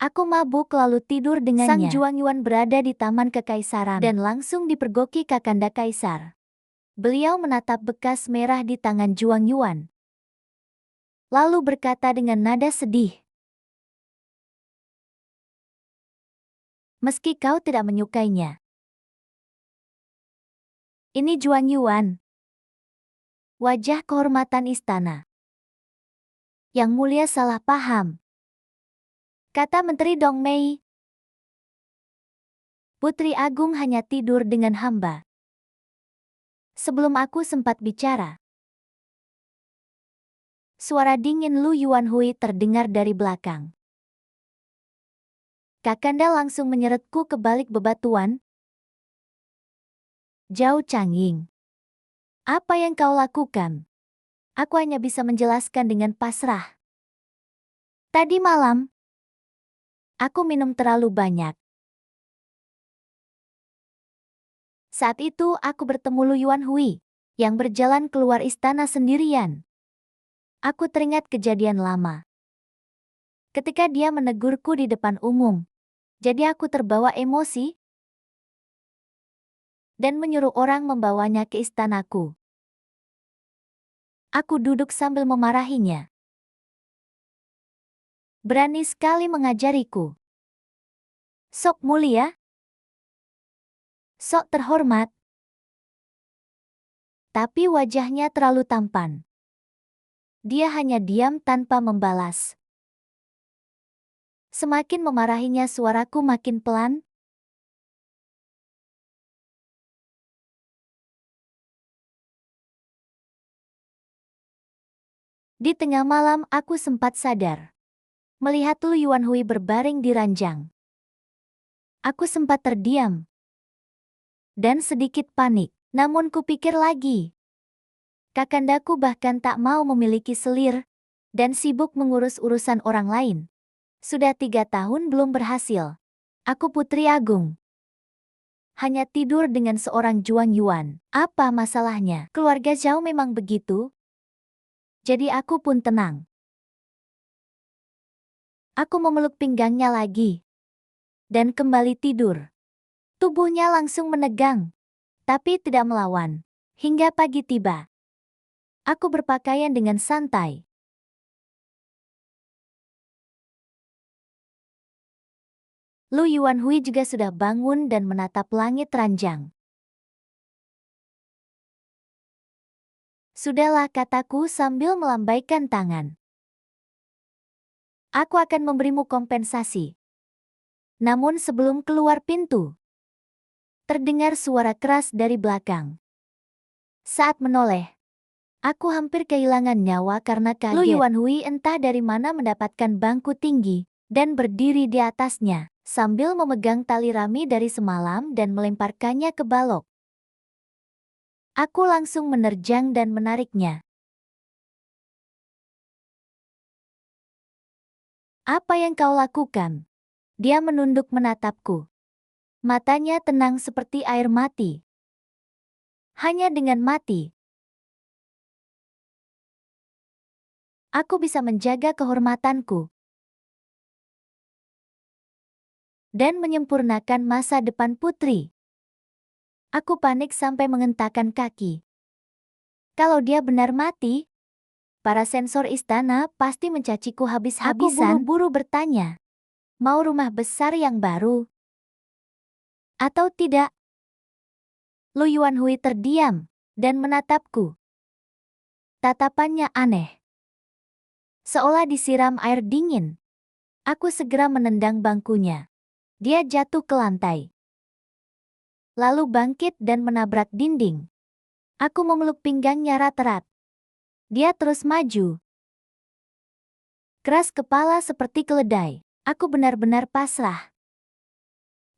Aku mabuk lalu tidur dengannya. Sang Juangyuan berada di taman kekaisaran dan langsung dipergoki Kakanda Kaisar. Beliau menatap bekas merah di tangan Juangyuan. Lalu berkata dengan nada sedih. Meski kau tidak menyukainya. Ini Juangyuan. Wajah kehormatan istana. Yang mulia salah paham. Kata Menteri Dongmei. Putri Agung hanya tidur dengan hamba. Sebelum aku sempat bicara. Suara dingin Lu Yuanhui terdengar dari belakang. Kakanda langsung menyeretku ke balik bebatuan. Zhao Changying. Apa yang kau lakukan? Aku hanya bisa menjelaskan dengan pasrah. Tadi malam, aku minum terlalu banyak. Saat itu aku bertemu Lu Yuanhui, yang berjalan keluar istana sendirian. Aku teringat kejadian lama. Ketika dia menegurku di depan umum, jadi aku terbawa emosi dan menyuruh orang membawanya ke istanaku. Aku duduk sambil memarahinya. Berani sekali mengajariku. Sok mulia? Sok terhormat? Tapi wajahnya terlalu tampan. Dia hanya diam tanpa membalas. Semakin memarahinya suaraku makin pelan. Di tengah malam aku sempat sadar. Melihat Lu Yuanhui berbaring di ranjang. Aku sempat terdiam. Dan sedikit panik. Namun kupikir lagi. Kakandaku bahkan tak mau memiliki selir. Dan sibuk mengurus urusan orang lain. Sudah 3 tahun belum berhasil. Aku Putri Agung. Hanya tidur dengan seorang Juangyuan. Apa masalahnya? Keluarga Zhao memang begitu. Jadi aku pun tenang. Aku memeluk pinggangnya lagi. Dan kembali tidur. Tubuhnya langsung menegang. Tapi tidak melawan. Hingga pagi tiba. Aku berpakaian dengan santai. Lu Yuanhui juga sudah bangun dan menatap langit ranjang. Sudahlah, kataku sambil melambaikan tangan. Aku akan memberimu kompensasi. Namun sebelum keluar pintu, terdengar suara keras dari belakang. Saat menoleh, aku hampir kehilangan nyawa karena kaget. Lu Yuanhui entah dari mana mendapatkan bangku tinggi dan berdiri di atasnya sambil memegang tali rami dari semalam dan melemparkannya ke balok. Aku langsung menerjang dan menariknya. Apa yang kau lakukan? Dia menunduk menatapku. Matanya tenang seperti air mati. Hanya dengan mati, aku bisa menjaga kehormatanku. Dan menyempurnakan masa depan putri. Aku panik sampai mengentakkan kaki. Kalau dia benar mati, para sensor istana pasti mencaciku habis-habisan. Aku buru-buru bertanya. Mau rumah besar yang baru? Atau tidak? Lu Yuanhui terdiam dan menatapku. Tatapannya aneh. Seolah disiram air dingin. Aku segera menendang bangkunya. Dia jatuh ke lantai. Lalu bangkit dan menabrak dinding. Aku memeluk pinggangnya erat-erat. Dia terus maju. Keras kepala seperti keledai. Aku benar-benar pasrah.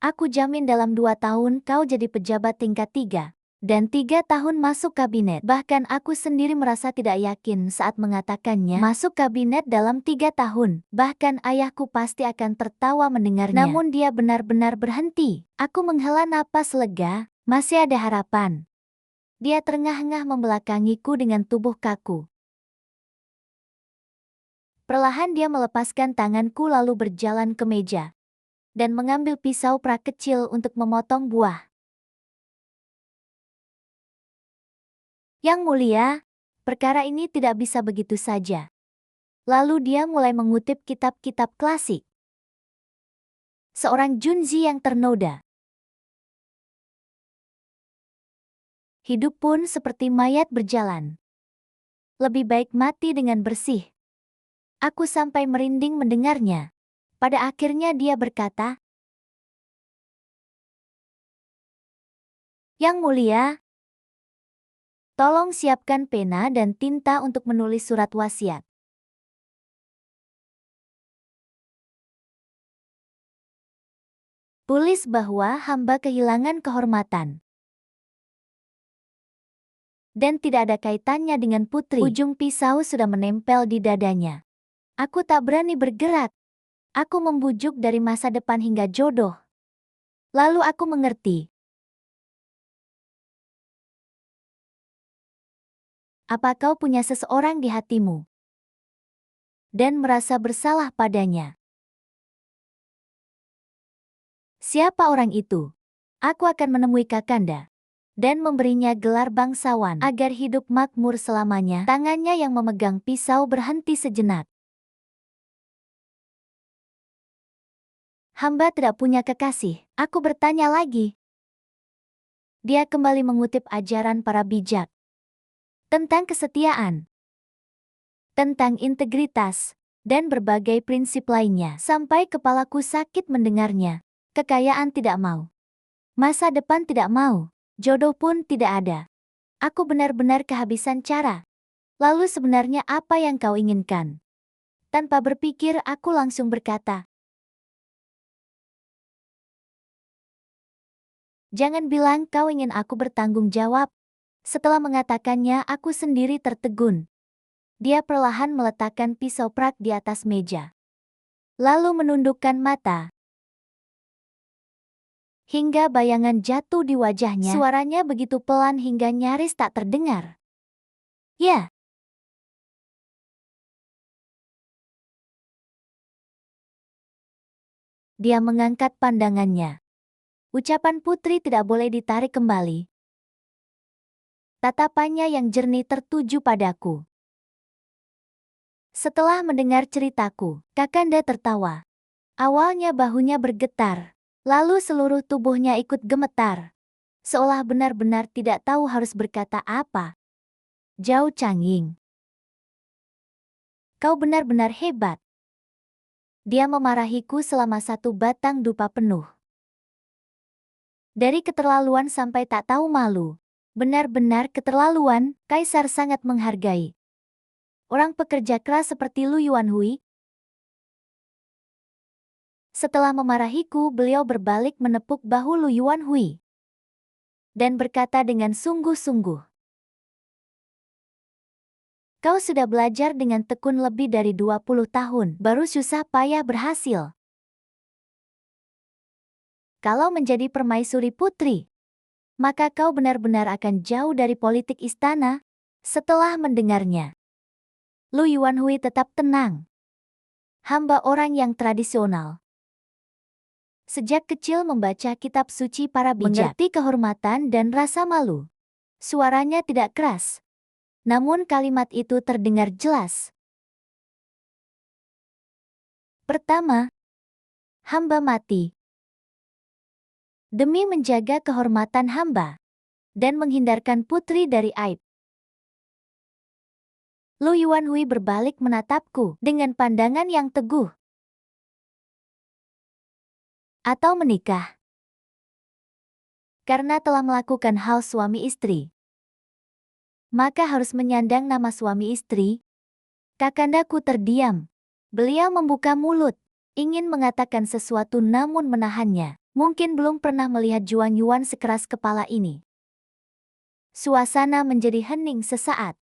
Aku jamin dalam 2 tahun kau jadi pejabat tingkat 3. Dan 3 tahun masuk kabinet. Bahkan aku sendiri merasa tidak yakin saat mengatakannya. Masuk kabinet dalam 3 tahun. Bahkan ayahku pasti akan tertawa mendengarnya. Namun dia benar-benar berhenti. Aku menghela napas lega. Masih ada harapan. Dia terengah-engah membelakangiku dengan tubuh kaku. Perlahan dia melepaskan tanganku lalu berjalan ke meja dan mengambil pisau prak kecil untuk memotong buah. Yang mulia, perkara ini tidak bisa begitu saja. Lalu dia mulai mengutip kitab-kitab klasik. Seorang Junzi yang ternoda. Hidup pun seperti mayat berjalan. Lebih baik mati dengan bersih. Aku sampai merinding mendengarnya. Pada akhirnya dia berkata, "Yang mulia, tolong siapkan pena dan tinta untuk menulis surat wasiat." Tulis bahwa hamba kehilangan kehormatan dan tidak ada kaitannya dengan putri. Ujung pisau sudah menempel di dadanya. Aku tak berani bergerak. Aku membujuk dari masa depan hingga jodoh. Lalu aku mengerti. Apa kau punya seseorang di hatimu dan merasa bersalah padanya? Siapa orang itu? Aku akan menemui Kakanda dan memberinya gelar bangsawan agar hidup makmur selamanya. Tangannya yang memegang pisau berhenti sejenak. Hamba tidak punya kekasih. Aku bertanya lagi. Dia kembali mengutip ajaran para bijak tentang kesetiaan, tentang integritas, dan berbagai prinsip lainnya. Sampai kepalaku sakit mendengarnya. Kekayaan tidak mau. Masa depan tidak mau. Jodoh pun tidak ada. Aku benar-benar kehabisan cara. Lalu sebenarnya apa yang kau inginkan? Tanpa berpikir aku langsung berkata, "Jangan bilang kau ingin aku bertanggung jawab." Setelah mengatakannya aku sendiri tertegun. Dia perlahan meletakkan pisau prak di atas meja. Lalu menundukkan mata. Hingga bayangan jatuh di wajahnya. Suaranya begitu pelan hingga nyaris tak terdengar. Ya. Dia mengangkat pandangannya. Ucapan putri tidak boleh ditarik kembali. Tatapannya yang jernih tertuju padaku. Setelah mendengar ceritaku, Kakanda tertawa. Awalnya bahunya bergetar, lalu seluruh tubuhnya ikut gemetar. Seolah benar-benar tidak tahu harus berkata apa. Zhao Changying, kau benar-benar hebat. Dia memarahiku selama 1 batang dupa penuh. Dari keterlaluan sampai tak tahu malu. Benar-benar keterlaluan, Kaisar sangat menghargai orang pekerja keras seperti Lu Yuanhui. Setelah memarahiku, beliau berbalik menepuk bahu Lu Yuanhui dan berkata dengan sungguh-sungguh, "Kau sudah belajar dengan tekun lebih dari 20 tahun, baru susah payah berhasil. Kalau menjadi permaisuri putri, maka kau benar-benar akan jauh dari politik istana." Setelah mendengarnya, Lu Yuanhui tetap tenang. Hamba orang yang tradisional. Sejak kecil membaca kitab suci para bijak, mengerti kehormatan dan rasa malu. Suaranya tidak keras, namun kalimat itu terdengar jelas. Pertama, hamba mati demi menjaga kehormatan hamba dan menghindarkan putri dari aib. Lu Yuanhui berbalik menatapku dengan pandangan yang teguh. Atau menikah karena telah melakukan hal suami istri, maka harus menyandang nama suami istri. Kakandaku terdiam. Beliau membuka mulut, ingin mengatakan sesuatu namun menahannya. Mungkin belum pernah melihat Juan Yuan sekeras kepala ini. Suasana menjadi hening sesaat.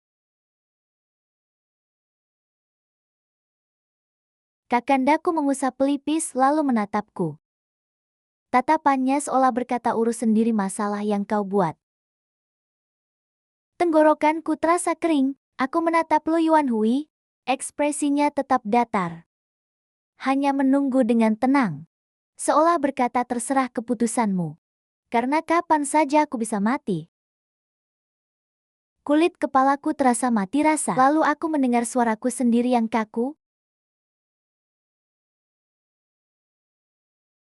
Kakandaku mengusap pelipis lalu menatapku. Tatapannya seolah berkata, urus sendiri masalah yang kau buat. Tenggorokanku terasa kering. Aku menatap Lu Yuanhui. Ekspresinya tetap datar. Hanya menunggu dengan tenang. Seolah berkata terserah keputusanmu. Karena kapan saja aku bisa mati. Kulit kepalaku terasa mati rasa. Lalu aku mendengar suaraku sendiri yang kaku.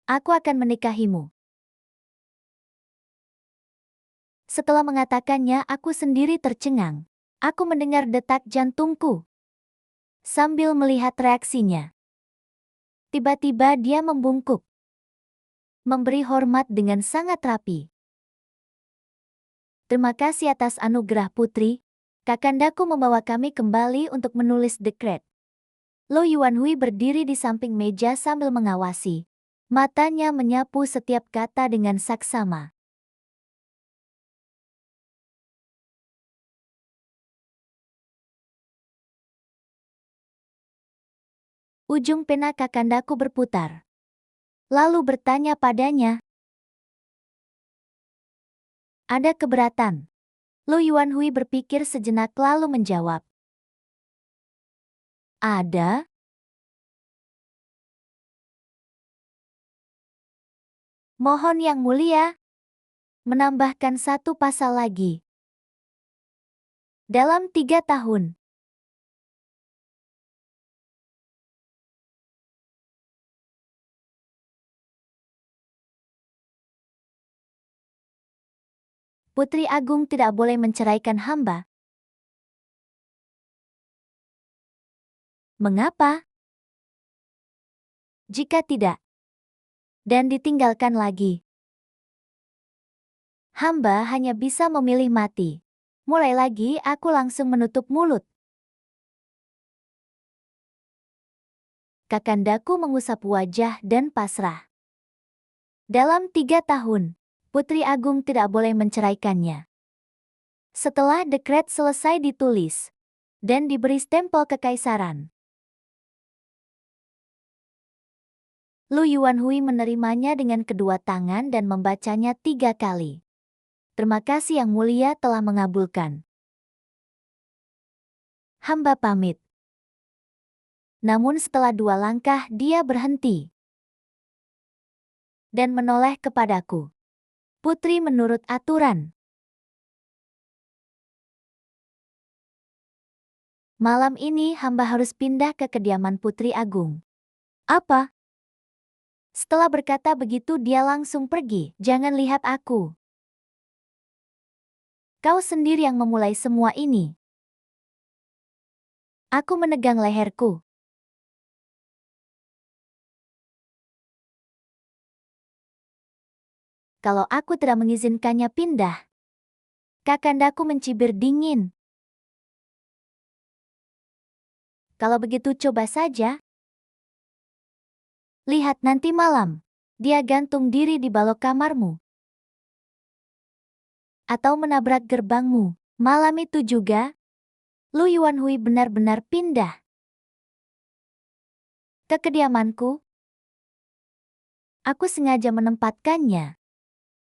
Aku akan menikahimu. Setelah mengatakannya, aku sendiri tercengang. Aku mendengar detak jantungku. Sambil melihat reaksinya. Tiba-tiba dia membungkuk. Memberi hormat dengan sangat rapi. Terima kasih atas anugerah putri. Kakandaku membawa kami kembali untuk menulis dekret. Lo Yuanhui berdiri di samping meja sambil mengawasi. Matanya menyapu setiap kata dengan saksama. Ujung pena kakandaku berputar. Lalu bertanya padanya. Ada keberatan? Lo Yuanhui berpikir sejenak lalu menjawab. Ada? Mohon yang mulia. Menambahkan satu pasal lagi. Dalam 3 tahun. Putri Agung tidak boleh menceraikan hamba. Mengapa? Jika tidak, dan ditinggalkan lagi, hamba hanya bisa memilih mati. Mulai lagi aku langsung menutup mulut. Kakandaku mengusap wajah dan pasrah. Dalam 3 tahun, Putri Agung tidak boleh menceraikannya. Setelah dekret selesai ditulis dan diberi stempel kekaisaran, Lu Yuanhui menerimanya dengan kedua tangan dan membacanya 3 kali. Terima kasih yang mulia telah mengabulkan. Hamba pamit. Namun setelah 2 langkah dia berhenti dan menoleh kepadaku. Putri menurut aturan. Malam ini hamba harus pindah ke kediaman Putri Agung. Apa? Setelah berkata begitu dia langsung pergi. Jangan lihat aku. Kau sendiri yang memulai semua ini. Aku menegang leherku. Kalau aku tidak mengizinkannya pindah. Kakandaku mencibir dingin. Kalau begitu coba saja. Lihat nanti malam. Dia gantung diri di balok kamarmu. Atau menabrak gerbangmu. Malam itu juga, Lu Yuanhui benar-benar pindah ke kediamanku. Aku sengaja menempatkannya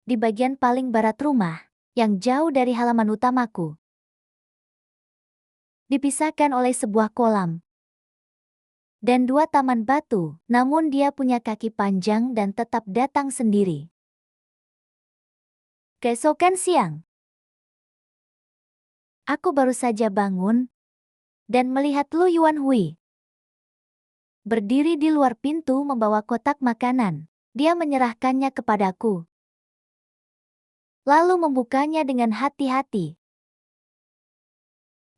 di bagian paling barat rumah, yang jauh dari halaman utamaku. Dipisahkan oleh sebuah kolam dan 2 taman batu, namun dia punya kaki panjang dan tetap datang sendiri. Keesokan siang, aku baru saja bangun dan melihat Lu Yuanhui berdiri di luar pintu membawa kotak makanan. Dia menyerahkannya kepadaku, lalu membukanya dengan hati-hati.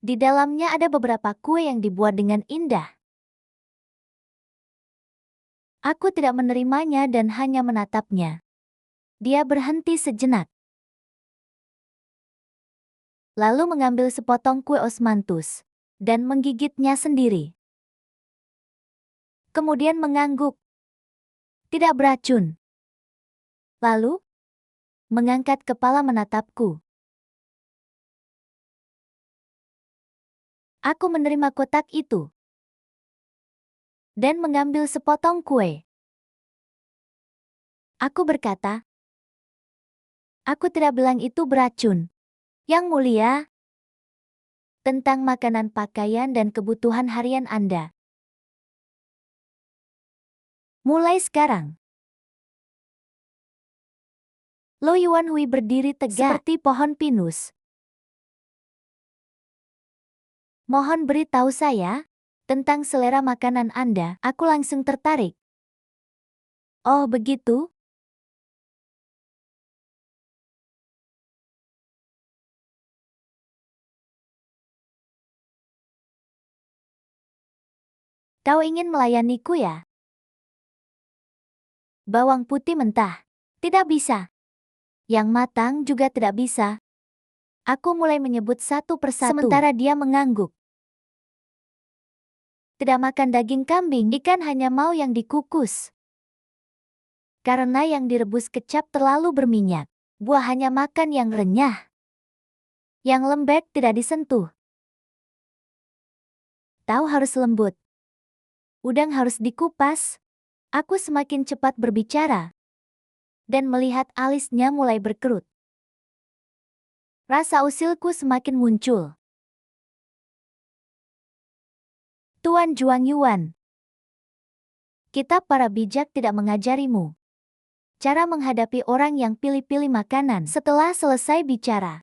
Di dalamnya ada beberapa kue yang dibuat dengan indah. Aku tidak menerimanya dan hanya menatapnya. Dia berhenti sejenak. Lalu mengambil sepotong kue osmanthus dan menggigitnya sendiri. Kemudian mengangguk. Tidak beracun. Lalu, mengangkat kepala menatapku. Aku menerima kotak itu dan mengambil sepotong kue. Aku berkata, aku tidak bilang itu beracun. Yang mulia, tentang makanan, pakaian, dan kebutuhan harian Anda. Mulai sekarang. Lo Yuanhui berdiri tegak seperti pohon pinus. Mohon beritahu saya tentang selera makanan Anda. Aku langsung tertarik. Oh, begitu? Kau ingin melayaniku ya? Bawang putih mentah. Tidak bisa. Yang matang juga tidak bisa. Aku mulai menyebut satu persatu. Sementara dia mengangguk. Tidak makan daging kambing, ikan hanya mau yang dikukus. Karena yang direbus kecap terlalu berminyak. Buah hanya makan yang renyah. Yang lembek tidak disentuh. Tahu harus lembut. Udang harus dikupas. Aku semakin cepat berbicara. Dan melihat alisnya mulai berkerut. Rasa usilku semakin muncul. Tuan Zhuang Yuan. Kitab para bijak tidak mengajarimu cara menghadapi orang yang pilih-pilih makanan. Setelah selesai bicara,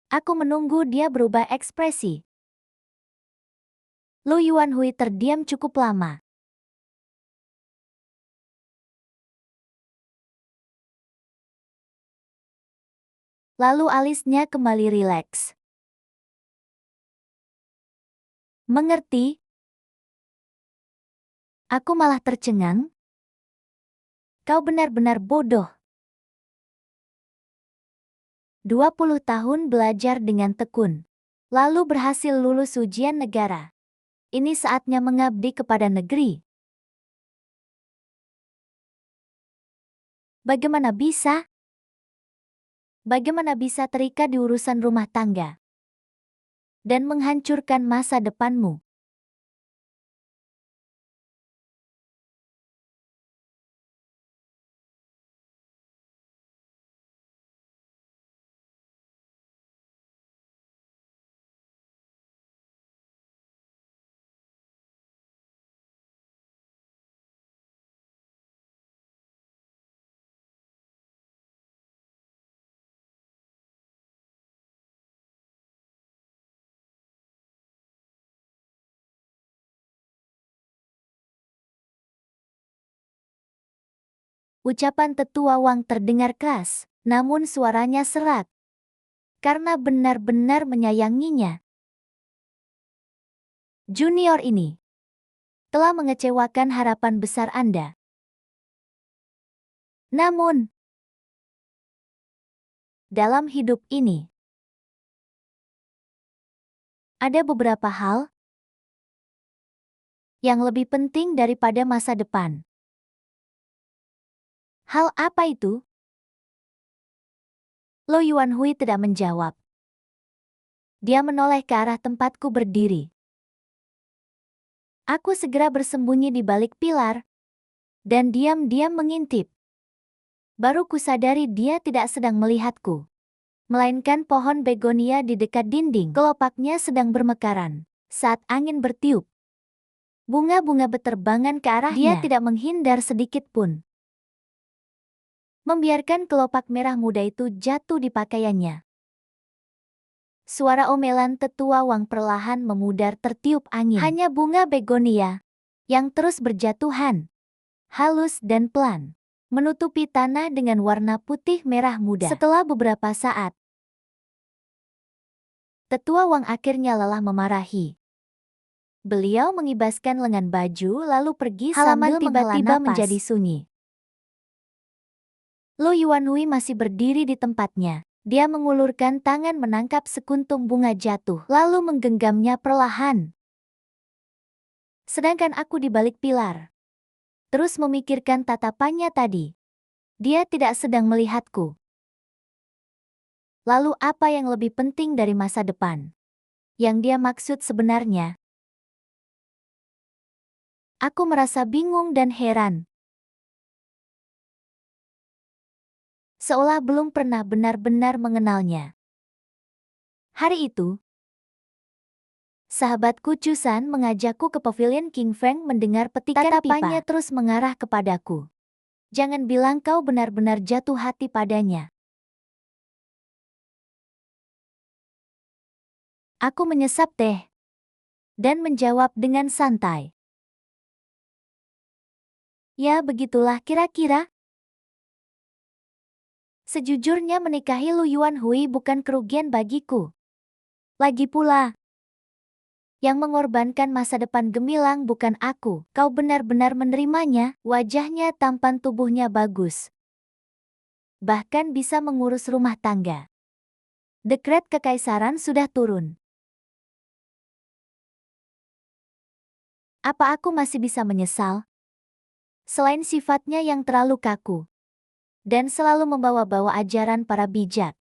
aku menunggu dia berubah ekspresi. Lo Yuanhui terdiam cukup lama. Lalu alisnya kembali rileks. Mengerti? Aku malah tercengang. Kau benar-benar bodoh. 20 tahun belajar dengan tekun. Lalu berhasil lulus ujian negara. Ini saatnya mengabdi kepada negeri. Bagaimana bisa? Bagaimana bisa terikat di urusan rumah tangga dan menghancurkan masa depanmu? Ucapan tetua Wang terdengar keras, namun suaranya serak. Karena benar-benar menyayanginya. Junior ini telah mengecewakan harapan besar Anda. Namun, dalam hidup ini, ada beberapa hal yang lebih penting daripada masa depan. Hal apa itu? Lo Yuanhui tidak menjawab. Dia menoleh ke arah tempatku berdiri. Aku segera bersembunyi di balik pilar dan diam-diam mengintip. Baru kusadari dia tidak sedang melihatku, melainkan pohon begonia di dekat dinding. Kelopaknya sedang bermekaran saat angin bertiup. Bunga-bunga beterbangan ke arahnya. Dia tidak menghindar sedikit pun. Membiarkan kelopak merah muda itu jatuh di pakaiannya. Suara omelan tetua Wang perlahan memudar tertiup angin. Hanya bunga begonia yang terus berjatuhan, halus dan pelan, menutupi tanah dengan warna putih merah muda. Setelah beberapa saat, tetua Wang akhirnya lelah memarahi. Beliau mengibaskan lengan baju lalu pergi. Halaman tiba-tiba menjadi sunyi. Lo Yuanhui masih berdiri di tempatnya. Dia mengulurkan tangan menangkap sekuntum bunga jatuh, lalu menggenggamnya perlahan. Sedangkan aku di balik pilar, terus memikirkan tatapannya tadi. Dia tidak sedang melihatku. Lalu apa yang lebih penting dari masa depan? Yang dia maksud sebenarnya? Aku merasa bingung dan heran. Seolah belum pernah benar-benar mengenalnya. Hari itu, Sahabatku Chusan mengajakku ke pavilion King Feng mendengar petikan pipa. Tatapannya terus mengarah kepadaku. Jangan bilang kau benar-benar jatuh hati padanya. Aku menyesap teh. Dan menjawab dengan santai. Ya begitulah kira-kira. Sejujurnya menikahi Lu Yuanhui bukan kerugian bagiku. Lagi pula, yang mengorbankan masa depan gemilang bukan aku. Kau benar-benar menerimanya, wajahnya tampan tubuhnya bagus. Bahkan bisa mengurus rumah tangga. Dekret kekaisaran sudah turun. Apa aku masih bisa menyesal? Selain sifatnya yang terlalu kaku. Dan selalu membawa-bawa ajaran para bijak.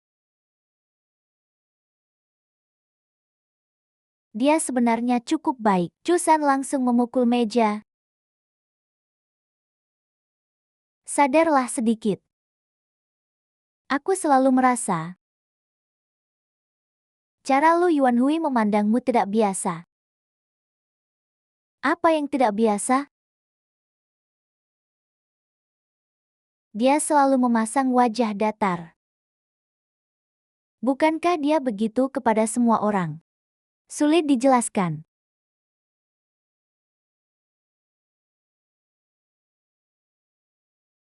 Dia sebenarnya cukup baik. Chusan langsung memukul meja. Sadarlah sedikit. Aku selalu merasa cara Lu Yuanhui memandangmu tidak biasa. Apa yang tidak biasa? Dia selalu memasang wajah datar. Bukankah dia begitu kepada semua orang? Sulit dijelaskan.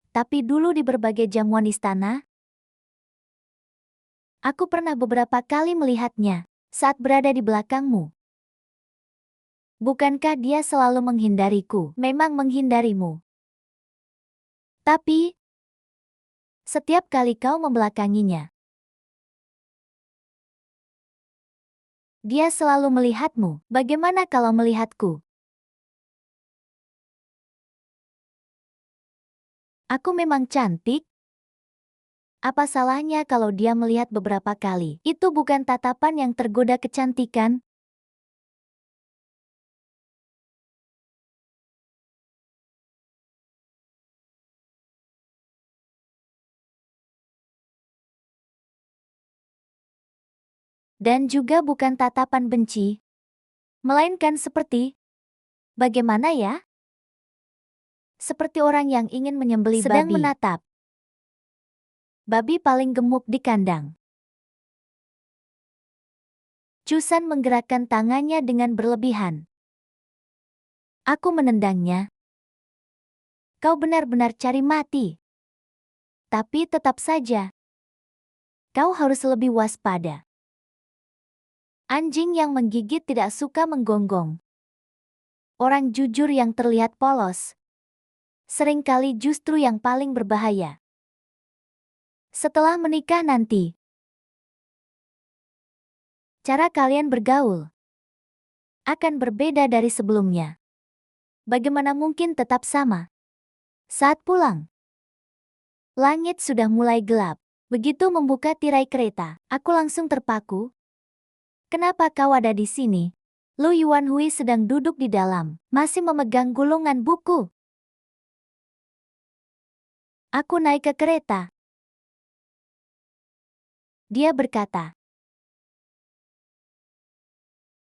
Tapi dulu di berbagai jamuan istana, aku pernah beberapa kali melihatnya saat berada di belakangmu. Bukankah dia selalu menghindariku? Memang menghindarimu. Tapi, setiap kali kau membelakanginya, dia selalu melihatmu. Bagaimana kalau melihatku? Aku memang cantik. Apa salahnya kalau dia melihat beberapa kali? Itu bukan tatapan yang tergoda kecantikan. Dan juga bukan tatapan benci. Melainkan seperti, bagaimana ya? Seperti orang yang ingin menyembelih sedang babi. Menatap babi paling gemuk di kandang. Chusan menggerakkan tangannya dengan berlebihan. Aku menendangnya. Kau benar-benar cari mati. Tapi tetap saja, kau harus lebih waspada. Anjing yang menggigit tidak suka menggonggong. Orang jujur yang terlihat polos, seringkali justru yang paling berbahaya. Setelah menikah nanti, cara kalian bergaul akan berbeda dari sebelumnya. Bagaimana mungkin tetap sama? Saat pulang, langit sudah mulai gelap. Begitu membuka tirai kereta, aku langsung terpaku. Kenapa kau ada di sini? Lu Yuanhui sedang duduk di dalam, masih memegang gulungan buku. Aku naik ke kereta. Dia berkata,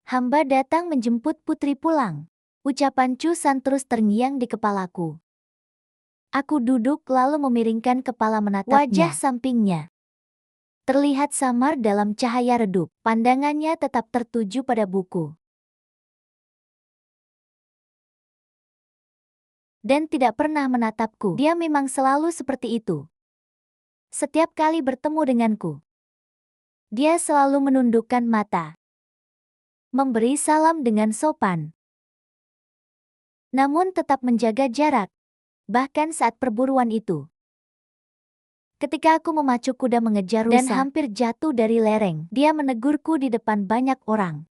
hamba datang menjemput putri pulang. Ucapan Chusan terus terngiang di kepalaku. Aku duduk lalu memiringkan kepala menatapnya. Wajah sampingnya terlihat samar dalam cahaya redup. Pandangannya tetap tertuju pada buku. Dan tidak pernah menatapku. Dia memang selalu seperti itu. Setiap kali bertemu denganku, dia selalu menundukkan mata. Memberi salam dengan sopan. Namun tetap menjaga jarak. Bahkan saat perburuan itu. Ketika aku memacu kuda mengejar rusa dan hampir jatuh dari lereng, dia menegurku di depan banyak orang.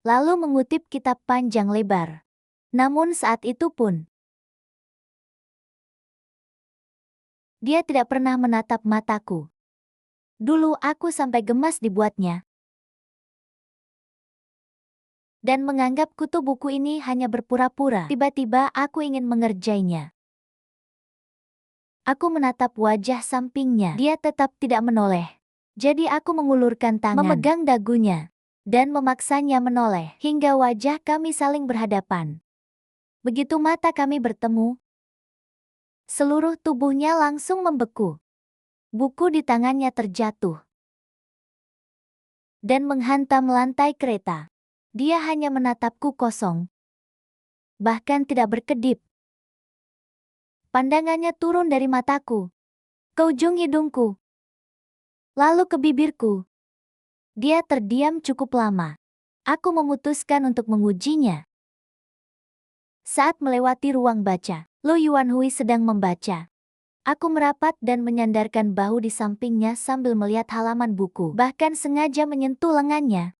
Lalu mengutip kitab panjang lebar. Namun saat itu pun, dia tidak pernah menatap mataku. Dulu aku sampai gemas dibuatnya. Dan menganggap kutu buku ini hanya berpura-pura. Tiba-tiba aku ingin mengerjainya. Aku menatap wajah sampingnya. Dia tetap tidak menoleh. Jadi aku mengulurkan tangan, memegang dagunya, dan memaksanya menoleh hingga wajah kami saling berhadapan. Begitu mata kami bertemu, seluruh tubuhnya langsung membeku. Buku di tangannya terjatuh dan menghantam lantai kereta. Dia hanya menatapku kosong, bahkan tidak berkedip. Pandangannya turun dari mataku ke ujung hidungku, lalu ke bibirku. Dia terdiam cukup lama. Aku memutuskan untuk mengujinya. Saat melewati ruang baca, Lu Yuanhui sedang membaca. Aku merapat dan menyandarkan bahu di sampingnya sambil melihat halaman buku, bahkan sengaja menyentuh lengannya.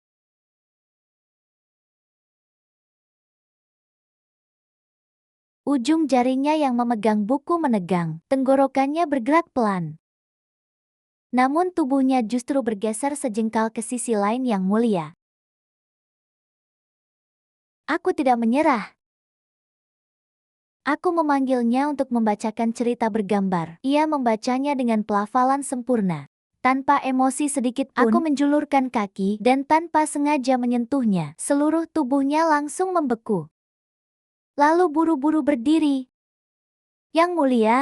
Ujung jarinya yang memegang buku menegang, tenggorokannya bergerak pelan. Namun tubuhnya justru bergeser sejengkal ke sisi lain yang mulia. Aku tidak menyerah. Aku memanggilnya untuk membacakan cerita bergambar. Ia membacanya dengan pelafalan sempurna. Tanpa emosi sedikit pun, aku menjulurkan kaki dan tanpa sengaja menyentuhnya, seluruh tubuhnya langsung membeku. Lalu buru-buru berdiri. Yang mulia,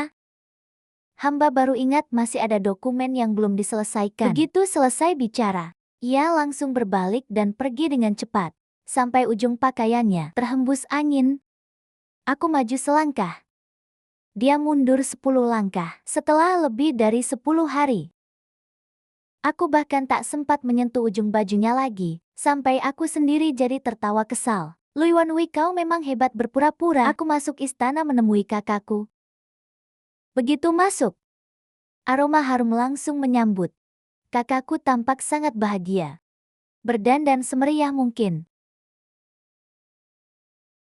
hamba baru ingat masih ada dokumen yang belum diselesaikan. Begitu selesai bicara, ia langsung berbalik dan pergi dengan cepat. Sampai ujung pakaiannya terhembus angin. Aku maju selangkah. Dia mundur 10 langkah setelah lebih dari 10 hari. Aku bahkan tak sempat menyentuh ujung bajunya lagi, sampai aku sendiri jadi tertawa kesal. Lu Yuanhui, kau memang hebat berpura-pura. Aku masuk istana menemui kakakku. Begitu masuk, aroma harum langsung menyambut. Kakakku tampak sangat bahagia. Berdandan semeriah mungkin.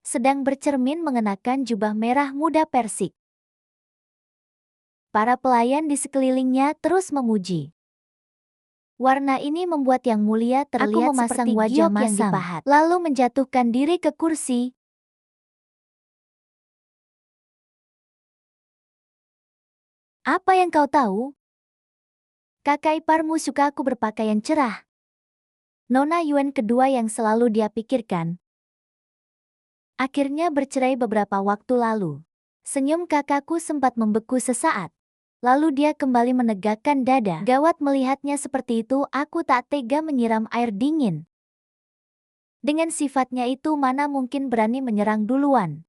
Sedang bercermin mengenakan jubah merah muda Persik. Para pelayan di sekelilingnya terus memuji. Warna ini membuat Yang Mulia terlihat seperti wajah giok yang dipahat, lalu menjatuhkan diri ke kursi. Apa yang kau tahu? Kakak iparmu suka aku berpakaian cerah. Nona Yuan kedua yang selalu dia pikirkan. Akhirnya bercerai beberapa waktu lalu. Senyum kakakku sempat membeku sesaat. Lalu dia kembali menegakkan dada. Gawat melihatnya seperti itu, aku tak tega menyiram air dingin. Dengan sifatnya itu mana mungkin berani menyerang duluan.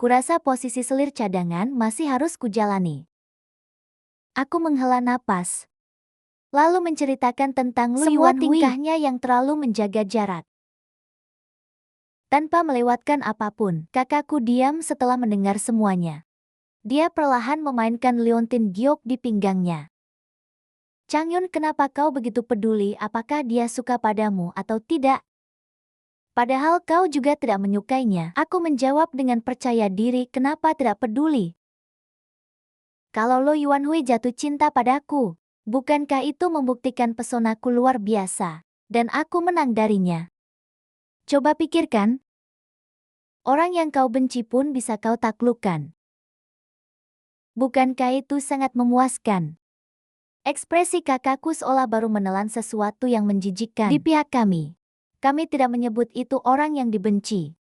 Kurasa posisi selir cadangan masih harus kujalani. Aku menghela napas. Lalu menceritakan tentang Lu Yuanhui, semua tingkahnya yang terlalu menjaga jarak. Tanpa melewatkan apapun, kakakku diam setelah mendengar semuanya. Dia perlahan memainkan liontin giok di pinggangnya. Changyun, kenapa kau begitu peduli apakah dia suka padamu atau tidak? Padahal kau juga tidak menyukainya. Aku menjawab dengan percaya diri, kenapa tidak peduli? Kalau Lu Yuanhui jatuh cinta padaku, bukankah itu membuktikan pesonaku luar biasa, dan aku menang darinya? Coba pikirkan. Orang yang kau benci pun bisa kau taklukkan. Bukankah itu sangat memuaskan? Ekspresi kakakku seolah baru menelan sesuatu yang menjijikkan. Di pihak kami tidak menyebut itu orang yang dibenci.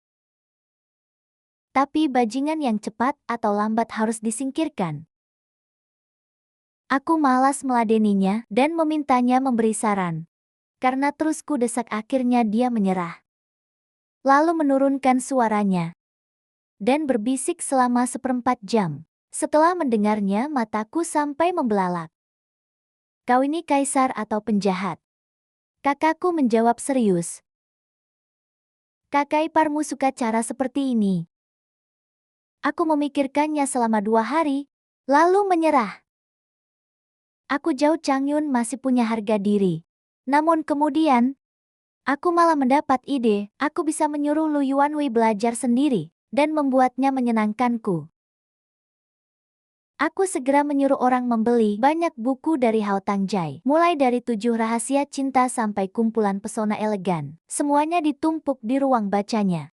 Tapi bajingan yang cepat atau lambat harus disingkirkan. Aku malas meladeninya dan memintanya memberi saran. Karena terus ku desak, akhirnya dia menyerah. Lalu menurunkan suaranya dan berbisik selama 1/4 jam. Setelah mendengarnya, mataku sampai membelalak. Kau ini kaisar atau penjahat? Kakakku menjawab serius. Kakak iparmu suka cara seperti ini. Aku memikirkannya selama 2 hari, lalu menyerah. Aku jauh, Changyun masih punya harga diri. Namun kemudian, aku malah mendapat ide, aku bisa menyuruh Lu Yuanhui belajar sendiri, dan membuatnya menyenangkanku. Aku segera menyuruh orang membeli banyak buku dari Hao Tangjai. Mulai dari 7 rahasia cinta sampai kumpulan pesona elegan. Semuanya ditumpuk di ruang bacanya.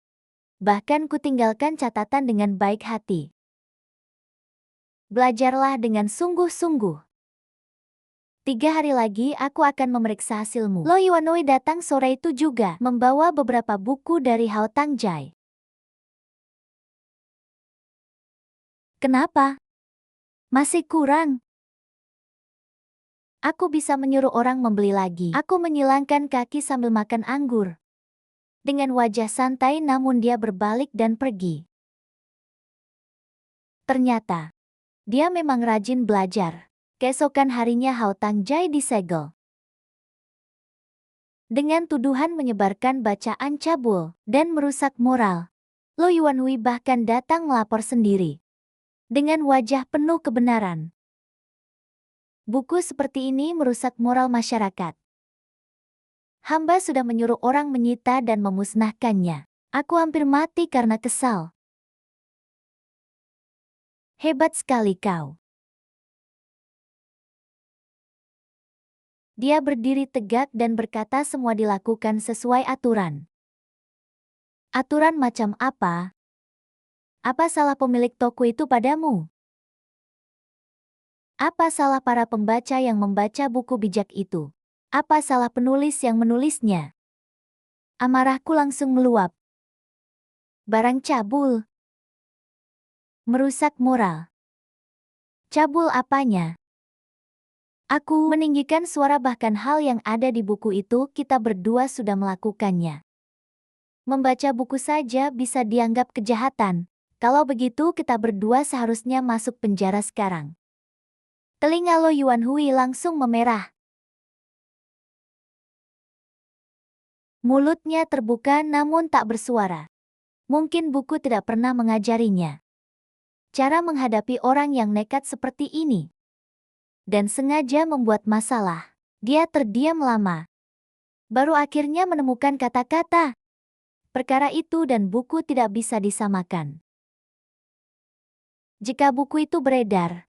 Bahkan kutinggalkan catatan dengan baik hati. Belajarlah dengan sungguh-sungguh. 3 hari lagi aku akan memeriksa hasilmu. Lo Yuanwei datang sore itu juga, membawa beberapa buku dari Hao Tangjai. Kenapa? Masih kurang. Aku bisa menyuruh orang membeli lagi. Aku menyilangkan kaki sambil makan anggur. Dengan wajah santai namun dia berbalik dan pergi. Ternyata, dia memang rajin belajar. Keesokan harinya Hao Tangjai disegel. Dengan tuduhan menyebarkan bacaan cabul dan merusak moral. Lo Yuanhui bahkan datang melapor sendiri. Dengan wajah penuh kebenaran. Buku seperti ini merusak moral masyarakat. Hamba sudah menyuruh orang menyita dan memusnahkannya. Aku hampir mati karena kesal. Hebat sekali kau. Dia berdiri tegak dan berkata semua dilakukan sesuai aturan. Aturan macam apa? Apa salah pemilik toko itu padamu? Apa salah para pembaca yang membaca buku bijak itu? Apa salah penulis yang menulisnya? Amarahku langsung meluap. Barang cabul. Merusak moral. Cabul apanya? Aku meninggikan suara bahkan hal yang ada di buku itu kita berdua sudah melakukannya. Membaca buku saja bisa dianggap kejahatan. Kalau begitu kita berdua seharusnya masuk penjara sekarang. Telinga Lo Yuanhui langsung memerah. Mulutnya terbuka namun tak bersuara. Mungkin buku tidak pernah mengajarinya cara menghadapi orang yang nekat seperti ini. Dan sengaja membuat masalah. Dia terdiam lama. Baru akhirnya menemukan kata-kata. Perkara itu dan buku tidak bisa disamakan. Jika buku itu beredar,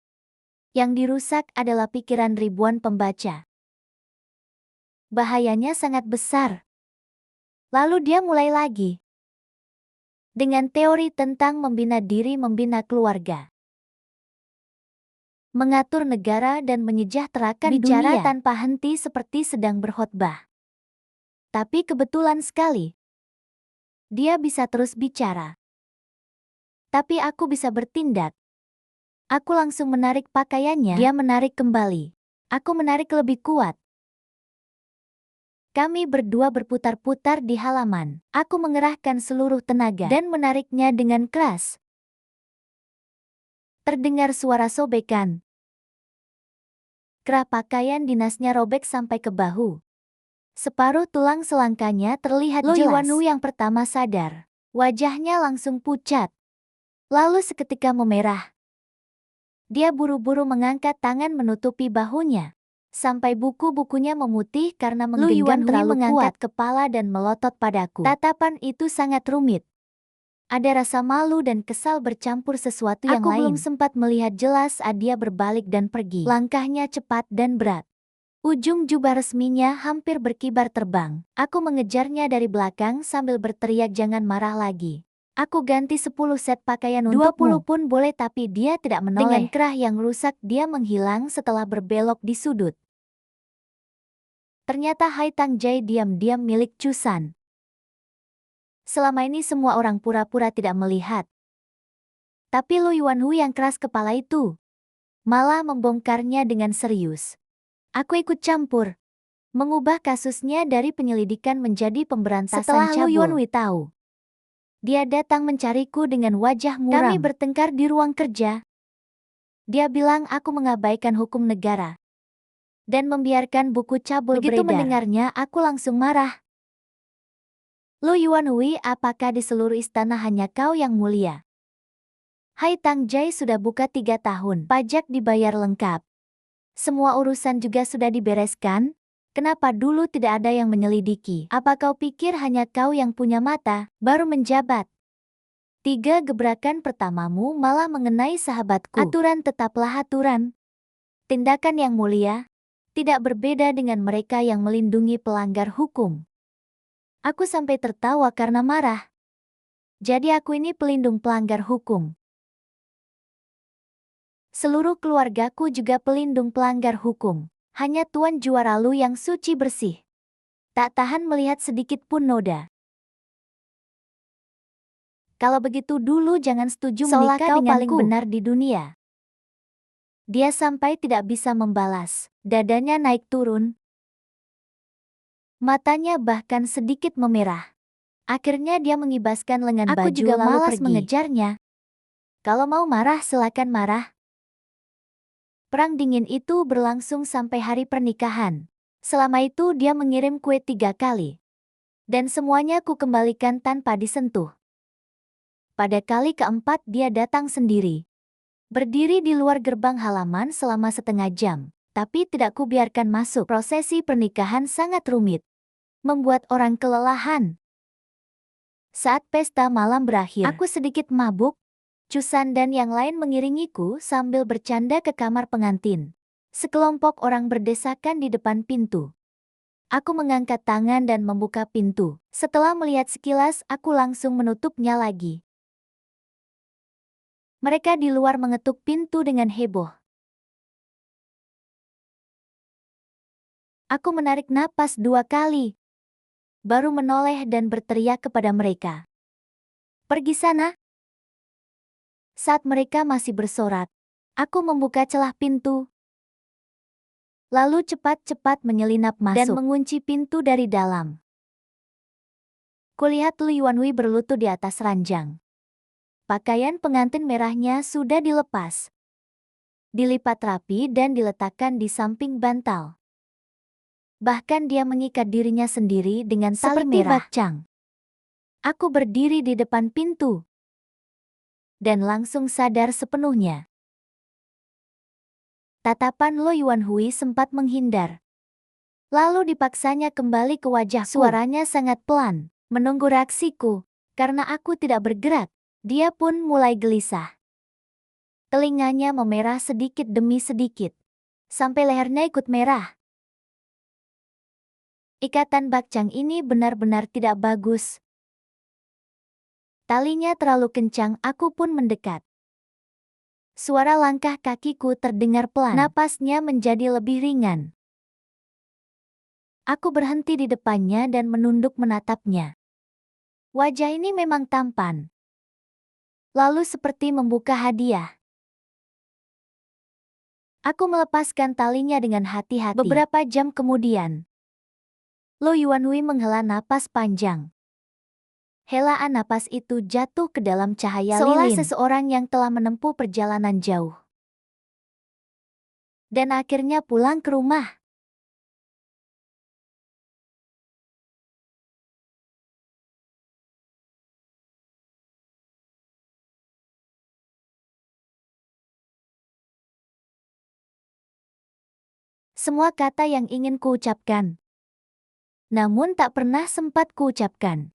yang dirusak adalah pikiran ribuan pembaca. Bahayanya sangat besar. Lalu dia mulai lagi. Dengan teori tentang membina diri, membina keluarga. Mengatur negara dan menyejahterakan bicara dunia tanpa henti seperti sedang berkhotbah. Tapi kebetulan sekali, dia bisa terus bicara. Tapi aku bisa bertindak. Aku langsung menarik pakaiannya, dia menarik kembali. Aku menarik lebih kuat. Kami berdua berputar-putar di halaman. Aku mengerahkan seluruh tenaga dan menariknya dengan keras. Terdengar suara sobekan. Kerah pakaian dinasnya robek sampai ke bahu. Separuh tulang selangkanya terlihat jelas. Lo Yuanwu yang pertama sadar. Wajahnya langsung pucat. Lalu seketika memerah. Dia buru-buru mengangkat tangan menutupi bahunya. Sampai buku-bukunya memutih karena menggenggam terlalu kuat kepala dan melotot padaku. Tatapan itu sangat rumit. Ada rasa malu dan kesal bercampur sesuatu yang lain. Aku belum sempat melihat jelas saat dia berbalik dan pergi. Langkahnya cepat dan berat. Ujung jubah resminya hampir berkibar terbang. Aku mengejarnya dari belakang sambil berteriak jangan marah lagi. Aku ganti 10 set pakaian untukmu. 20 pun boleh tapi dia tidak menoleh. Dengan kerah yang rusak dia menghilang setelah berbelok di sudut. Ternyata Hai Tangjai diam-diam milik Chusan. Selama ini semua orang pura-pura tidak melihat. Tapi Lo Yuanhui yang keras kepala itu malah membongkarnya dengan serius. Aku ikut campur. Mengubah kasusnya dari penyelidikan menjadi pemberantasan cabul. Setelah Lo Yuanhui tahu, dia datang mencariku dengan wajah muram. Kami bertengkar di ruang kerja. Dia bilang aku mengabaikan hukum negara dan membiarkan buku cabul beredar. Begitu mendengarnya aku langsung marah. Lo Yuanhui, apakah di seluruh istana hanya kau yang mulia? Hai Tangjai sudah buka 3 tahun. Pajak dibayar lengkap. Semua urusan juga sudah dibereskan. Kenapa dulu tidak ada yang menyelidiki? Apa kau pikir hanya kau yang punya mata, baru menjabat? 3 gebrakan pertamamu malah mengenai sahabatku. Aturan tetaplah aturan. Tindakan yang mulia tidak berbeda dengan mereka yang melindungi pelanggar hukum. Aku sampai tertawa karena marah. Jadi aku ini pelindung pelanggar hukum. Seluruh keluargaku juga pelindung pelanggar hukum. Hanya Tuan Juara Lu yang suci bersih. Tak tahan melihat sedikit pun noda. Kalau begitu dulu jangan setuju menikah denganku. Paling benar di dunia. Dia sampai tidak bisa membalas. Dadanya naik turun. Matanya bahkan sedikit memerah. Akhirnya dia mengibaskan lengan baju lalu pergi. Aku juga malas mengejarnya. Kalau mau marah silakan marah. Perang dingin itu berlangsung sampai hari pernikahan. Selama itu dia mengirim kue 3 kali. Dan semuanya ku kembalikan tanpa disentuh. Pada kali keempat dia datang sendiri. Berdiri di luar gerbang halaman selama setengah jam. Tapi tidak ku biarkan masuk. Prosesi pernikahan sangat rumit. Membuat orang kelelahan. Saat pesta malam berakhir, aku sedikit mabuk. Cusan dan yang lain mengiringiku sambil bercanda ke kamar pengantin. Sekelompok orang berdesakan di depan pintu. Aku mengangkat tangan dan membuka pintu. Setelah melihat sekilas, aku langsung menutupnya lagi. Mereka di luar mengetuk pintu dengan heboh. Aku menarik napas 2 kali. Baru menoleh dan berteriak kepada mereka. Pergi sana. Saat mereka masih bersorak, aku membuka celah pintu. Lalu cepat-cepat menyelinap masuk dan mengunci pintu dari dalam. Kulihat Lu Yuanhui berlutut di atas ranjang. Pakaian pengantin merahnya sudah dilepas. Dilipat rapi dan diletakkan di samping bantal. Bahkan dia mengikat dirinya sendiri dengan tali merah. Seperti Bakcang. Aku berdiri di depan pintu. Dan langsung sadar sepenuhnya. Tatapan Lo Yuanhui sempat menghindar. Lalu dipaksanya kembali ke wajahku. Suaranya sangat pelan, menunggu reaksiku. Karena aku tidak bergerak, dia pun mulai gelisah. Telinganya memerah sedikit demi sedikit. Sampai lehernya ikut merah. Ikatan Bakcang ini benar-benar tidak bagus. Talinya terlalu kencang, aku pun mendekat. Suara langkah kakiku terdengar pelan. Napasnya menjadi lebih ringan. Aku berhenti di depannya dan menunduk menatapnya. Wajah ini memang tampan. Lalu seperti membuka hadiah. Aku melepaskan talinya dengan hati-hati. Beberapa jam kemudian, Lo Yuanhui menghela napas panjang. Helaan napas itu jatuh ke dalam cahaya lilin. Seolah seseorang yang telah menempuh perjalanan jauh. Dan akhirnya pulang ke rumah. Semua kata yang ingin kuucapkan. Namun tak pernah sempat kuucapkan.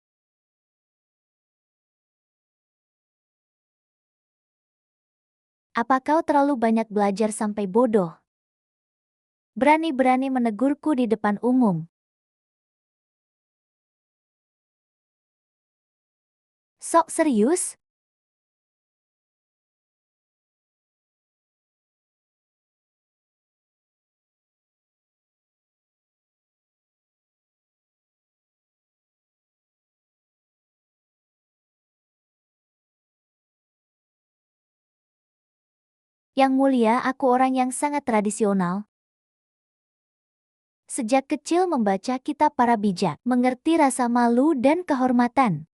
Apa kau terlalu banyak belajar sampai bodoh? Berani-berani menegurku di depan umum. Sok serius? Yang mulia, aku orang yang sangat tradisional. Sejak kecil membaca kitab para bijak, mengerti rasa malu dan kehormatan.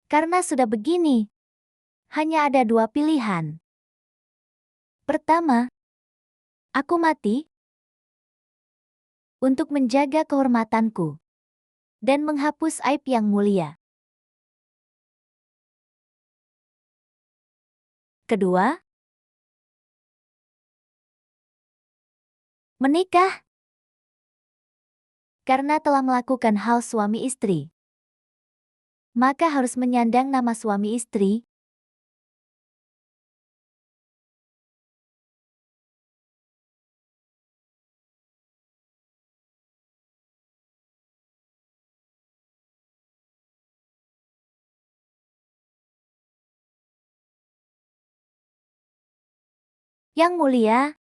Karena sudah begini, hanya ada 2 pilihan. Pertama, aku mati untuk menjaga kehormatanku dan menghapus aib yang mulia. Kedua, menikah. Karena telah melakukan hal suami istri, maka harus menyandang nama suami istri. Yang mulia,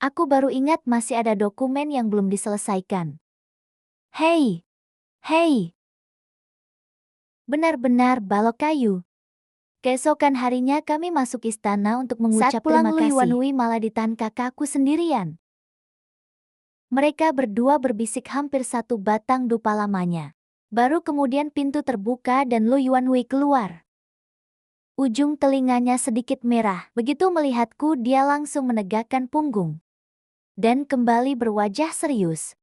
Aku baru ingat masih ada dokumen yang belum diselesaikan. Hei, hei. Benar-benar balok kayu. Keesokan harinya kami masuk istana untuk mengucap terima kasih. Saat pulang Lu Yuanhui malah ditahan kakakku sendirian. Mereka berdua berbisik hampir satu batang dupa lamanya. Baru kemudian pintu terbuka dan Lu Yuanhui keluar. Ujung telinganya sedikit merah. Begitu melihatku dia langsung menegakkan punggung. Dan kembali berwajah serius.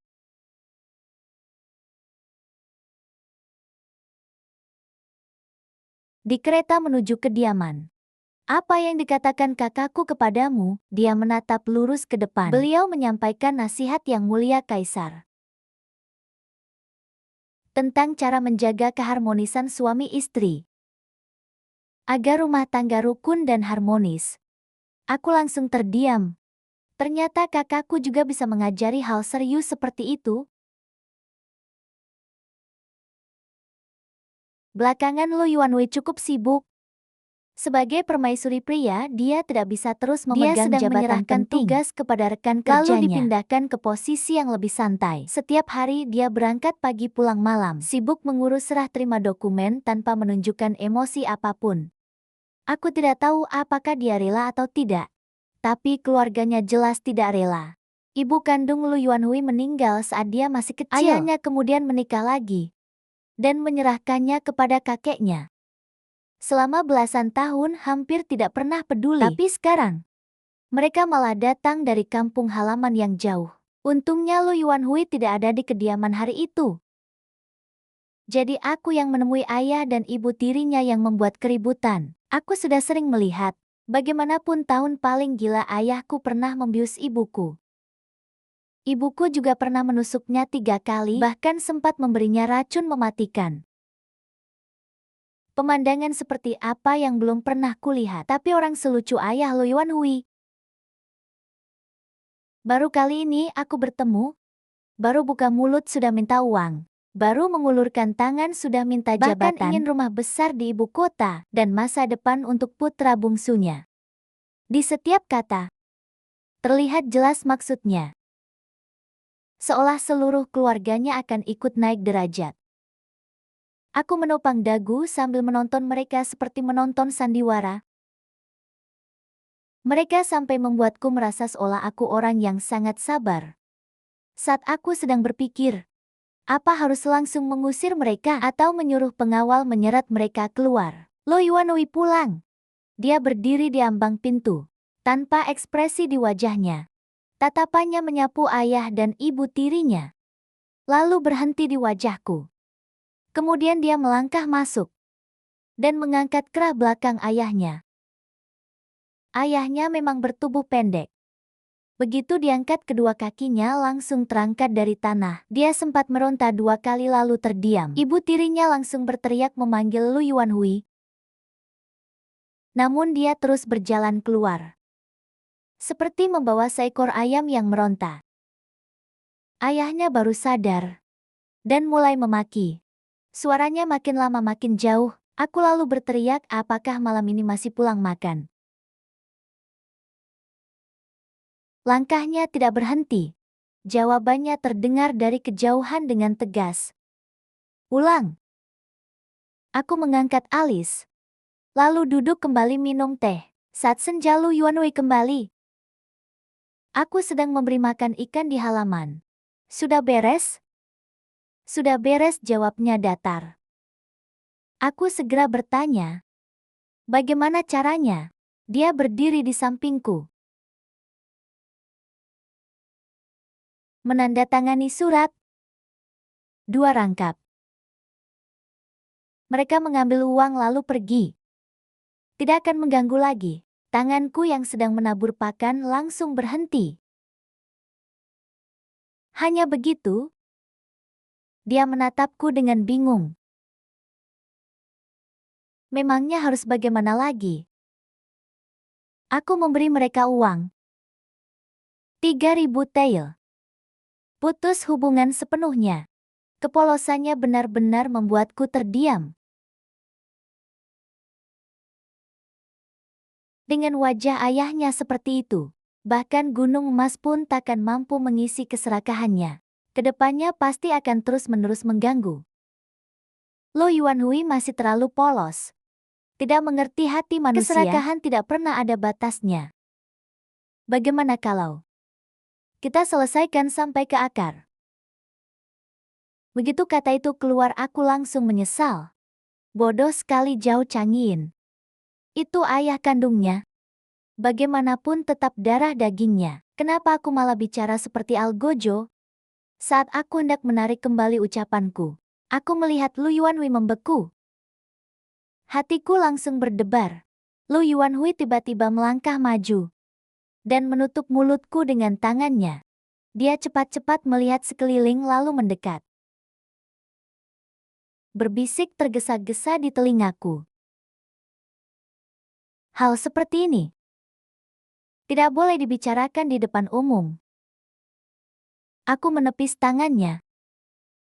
Di kereta menuju kediaman. Apa yang dikatakan kakakku kepadamu? Dia menatap lurus ke depan. Beliau menyampaikan nasihat yang mulia Kaisar. Tentang cara menjaga keharmonisan suami istri. Agar rumah tangga rukun dan harmonis. Aku langsung terdiam. Ternyata kakakku juga bisa mengajari hal serius seperti itu. Belakangan Lu Yuanhui cukup sibuk. Sebagai permaisuri pria, dia tidak bisa terus memegang jabatan penting. Tugas kepada rekan kerjanya. Lalu dipindahkan ke posisi yang lebih santai. Setiap hari dia berangkat pagi pulang malam, sibuk mengurus serah terima dokumen tanpa menunjukkan emosi apapun. Aku tidak tahu apakah dia rela atau tidak. Tapi keluarganya jelas tidak rela. Ibu kandung Lu Yuanhui meninggal saat dia masih kecil. Ayahnya kemudian menikah lagi dan menyerahkannya kepada kakeknya. Selama belasan tahun hampir tidak pernah peduli. Tapi sekarang, mereka malah datang dari kampung halaman yang jauh. Untungnya Lu Yuanhui tidak ada di kediaman hari itu. Jadi aku yang menemui ayah dan ibu tirinya yang membuat keributan. Aku sudah sering melihat. Bagaimanapun tahun paling gila ayahku pernah membius ibuku. Ibuku juga pernah menusuknya 3 kali, bahkan sempat memberinya racun mematikan. Pemandangan seperti apa yang belum pernah kulihat, tapi orang selucu ayah Lu Yuanhui. Baru kali ini aku bertemu, baru buka mulut sudah minta uang, baru mengulurkan tangan sudah minta jabatan, bahkan ingin rumah besar di ibu kota, dan masa depan untuk putra bungsunya. Di setiap kata, terlihat jelas maksudnya. Seolah seluruh keluarganya akan ikut naik derajat. Aku menopang dagu sambil menonton mereka seperti menonton sandiwara. Mereka sampai membuatku merasa seolah aku orang yang sangat sabar. Saat aku sedang berpikir, apa harus langsung mengusir mereka atau menyuruh pengawal menyeret mereka keluar? Lu Yuanhui pulang. Dia berdiri di ambang pintu, tanpa ekspresi di wajahnya. Tatapannya menyapu ayah dan ibu tirinya. Lalu berhenti di wajahku. Kemudian dia melangkah masuk dan mengangkat kerah belakang ayahnya. Ayahnya memang bertubuh pendek. Begitu diangkat kedua kakinya langsung terangkat dari tanah. Dia sempat meronta 2 kali lalu terdiam. Ibu tirinya langsung berteriak memanggil Lu Yuanhui. Namun dia terus berjalan keluar. Seperti membawa seekor ayam yang meronta. Ayahnya baru sadar dan mulai memaki. Suaranya makin lama makin jauh. Aku lalu berteriak, apakah malam ini masih pulang makan? Langkahnya tidak berhenti. Jawabannya terdengar dari kejauhan dengan tegas. Ulang. Aku mengangkat alis. Lalu duduk kembali minum teh. Saat senja Lu Yuanhui kembali. Aku sedang memberi makan ikan di halaman. Sudah beres? Sudah beres, jawabnya datar. Aku segera bertanya. Bagaimana caranya? Dia berdiri di sampingku. Menandatangani surat. 2 rangkap. Mereka mengambil uang lalu pergi. Tidak akan mengganggu lagi. Tanganku yang sedang menabur pakan langsung berhenti. Hanya begitu, dia menatapku dengan bingung. Memangnya harus bagaimana lagi? Aku memberi mereka uang. 3.000 tael. Putus hubungan sepenuhnya. Kepolosannya benar-benar membuatku terdiam. Dengan wajah ayahnya seperti itu, Bahkan gunung emas pun takkan mampu mengisi keserakahannya. Kedepannya pasti akan terus-menerus mengganggu. Lo Yuanhui masih terlalu polos. Tidak mengerti hati manusia. Keserakahan tidak pernah ada batasnya. Bagaimana kalau kita selesaikan sampai ke akar? Begitu kata itu keluar aku langsung menyesal. Bodoh sekali Zhao Changyin. Itu ayah kandungnya. Bagaimanapun tetap darah dagingnya. Kenapa aku malah bicara seperti Algojo? Saat aku hendak menarik kembali ucapanku, aku melihat Lu Yuanhui membeku. Hatiku langsung berdebar. Lu Yuanhui tiba-tiba melangkah maju dan menutup mulutku dengan tangannya. Dia cepat-cepat melihat sekeliling lalu mendekat. Berbisik tergesa-gesa di telingaku. Hal seperti ini tidak boleh dibicarakan di depan umum. Aku menepis tangannya,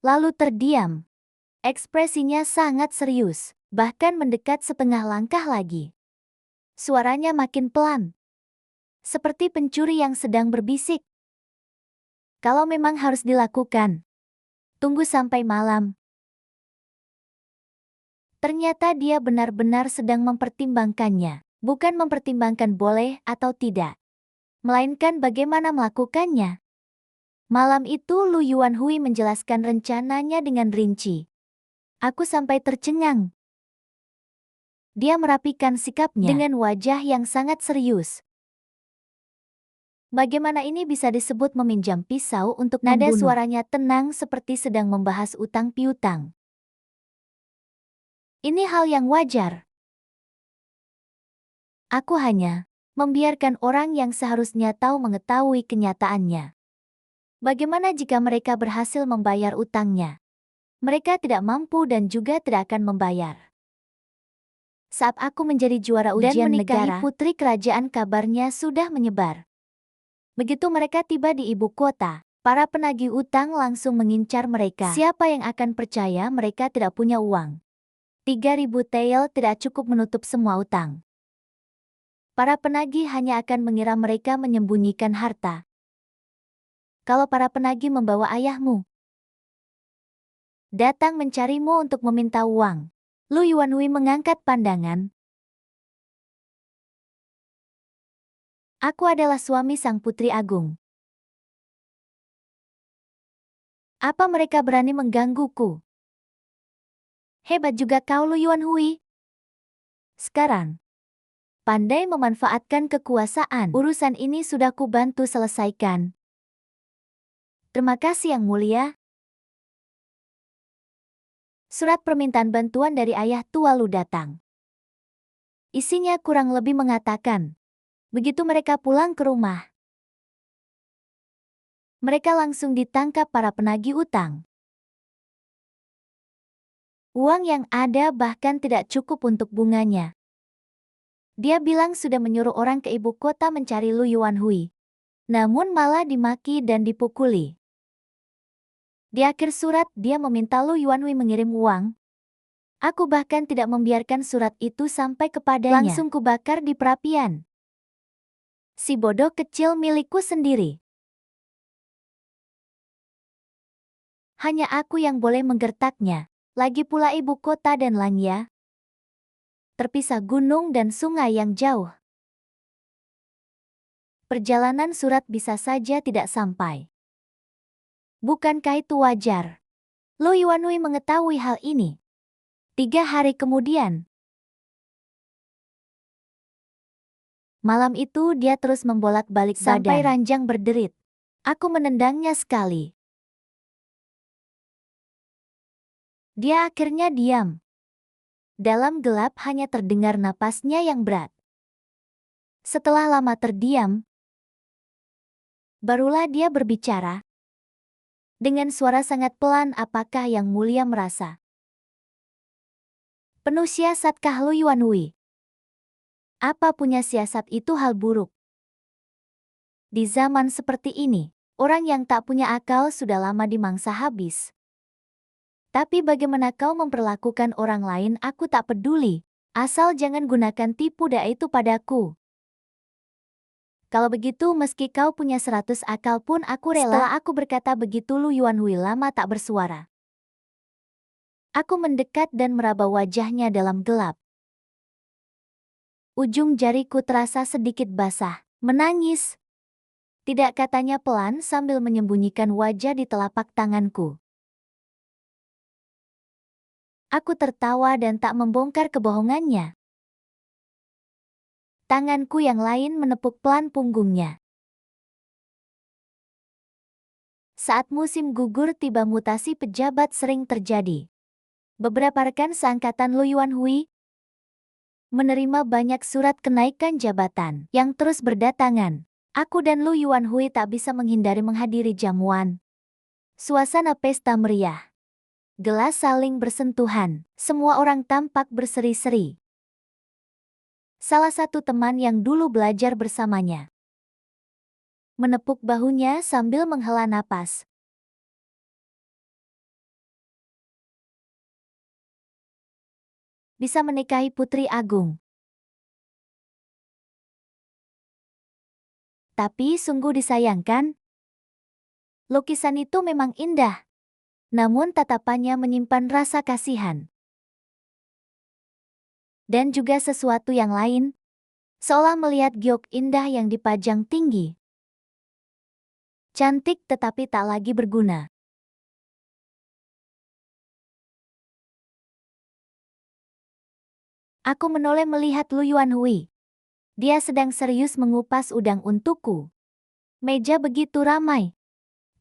lalu terdiam. Ekspresinya sangat serius, bahkan mendekat setengah langkah lagi. Suaranya makin pelan, seperti pencuri yang sedang berbisik. Kalau memang harus dilakukan, tunggu sampai malam. Ternyata dia benar-benar sedang mempertimbangkannya, bukan mempertimbangkan boleh atau tidak, melainkan bagaimana melakukannya. Malam itu Lu Yuanhui menjelaskan rencananya dengan rinci. Aku sampai tercengang. Dia merapikan sikapnya dengan wajah yang sangat serius. Bagaimana ini bisa disebut meminjam pisau untuk membunuh? Nada suaranya tenang seperti sedang membahas utang piutang. Ini hal yang wajar. Aku hanya membiarkan orang yang seharusnya tahu mengetahui kenyataannya. Bagaimana jika mereka berhasil membayar utangnya? Mereka tidak mampu dan juga tidak akan membayar. Saat aku menjadi juara ujian dan menikahi negara, putri kerajaan kabarnya sudah menyebar. Begitu mereka tiba di ibu kota, para penagih utang langsung mengincar mereka. Siapa yang akan percaya mereka tidak punya uang? 3.000 tael tidak cukup menutup semua utang. Para penagih hanya akan mengira mereka menyembunyikan harta. Kalau para penagih membawa ayahmu datang mencarimu untuk meminta uang, Lu Yuanhui mengangkat pandangan. Aku adalah suami sang putri agung. Apa mereka berani menggangguku? Hebat juga kau Lu Yuanhui. Sekarang, pandai memanfaatkan kekuasaan. Urusan ini sudah kubantu selesaikan. Terima kasih Yang Mulia. Surat permintaan bantuan dari ayah tua Lu datang. Isinya kurang lebih mengatakan, begitu mereka pulang ke rumah, mereka langsung ditangkap para penagih utang. Uang yang ada bahkan tidak cukup untuk bunganya. Dia bilang sudah menyuruh orang ke ibu kota mencari Lu Yuanhui. Namun malah dimaki dan dipukuli. Di akhir surat dia meminta Lu Yuanhui mengirim uang. Aku bahkan tidak membiarkan surat itu sampai kepadanya. Langsung kubakar di perapian. Si bodoh kecil milikku sendiri. Hanya aku yang boleh menggertaknya. Lagi pula ibu kota dan Langya terpisah gunung dan sungai yang jauh. Perjalanan surat bisa saja tidak sampai. Bukankah itu wajar? Lu Yuanhui mengetahui hal ini. 3 hari kemudian. Malam itu dia terus membolak-balik sampai ranjang berderit. Aku menendangnya sekali. Dia akhirnya diam. Dalam gelap hanya terdengar napasnya yang berat. Setelah lama terdiam, barulah dia berbicara. Dengan suara sangat pelan, apakah Yang Mulia merasa penuh siasatkah Lu Yuanhui? Apa punya siasat itu hal buruk? Di zaman seperti ini, orang yang tak punya akal sudah lama dimangsa habis. Tapi bagaimana kau memperlakukan orang lain aku tak peduli, asal jangan gunakan tipu daya itu padaku. Kalau begitu meski kau punya 100 akal pun aku rela. Setelah aku berkata begitu Lu Yuanhui lama tak bersuara. Aku mendekat dan meraba wajahnya dalam gelap. Ujung jariku terasa sedikit basah. Menangis. Tidak, katanya pelan sambil menyembunyikan wajah di telapak tanganku. Aku tertawa dan tak membongkar kebohongannya. Tanganku yang lain menepuk pelan punggungnya. Saat musim gugur tiba mutasi pejabat sering terjadi. Beberapa rekan seangkatan Lu Yuanhui menerima banyak surat kenaikan jabatan yang terus berdatangan. Aku dan Lu Yuanhui tak bisa menghindari menghadiri jamuan. Suasana pesta meriah. Gelas saling bersentuhan. Semua orang tampak berseri-seri. Salah satu teman yang dulu belajar bersamanya menepuk bahunya sambil menghela napas. Bisa menikahi Putri Agung. Tapi sungguh disayangkan. Lukisan itu memang indah. Namun tatapannya menyimpan rasa kasihan. Dan juga sesuatu yang lain. Seolah melihat giok indah yang dipajang tinggi. Cantik tetapi tak lagi berguna. Aku menoleh melihat Lu Yuanhui. Dia sedang serius mengupas udang untukku. Meja begitu ramai.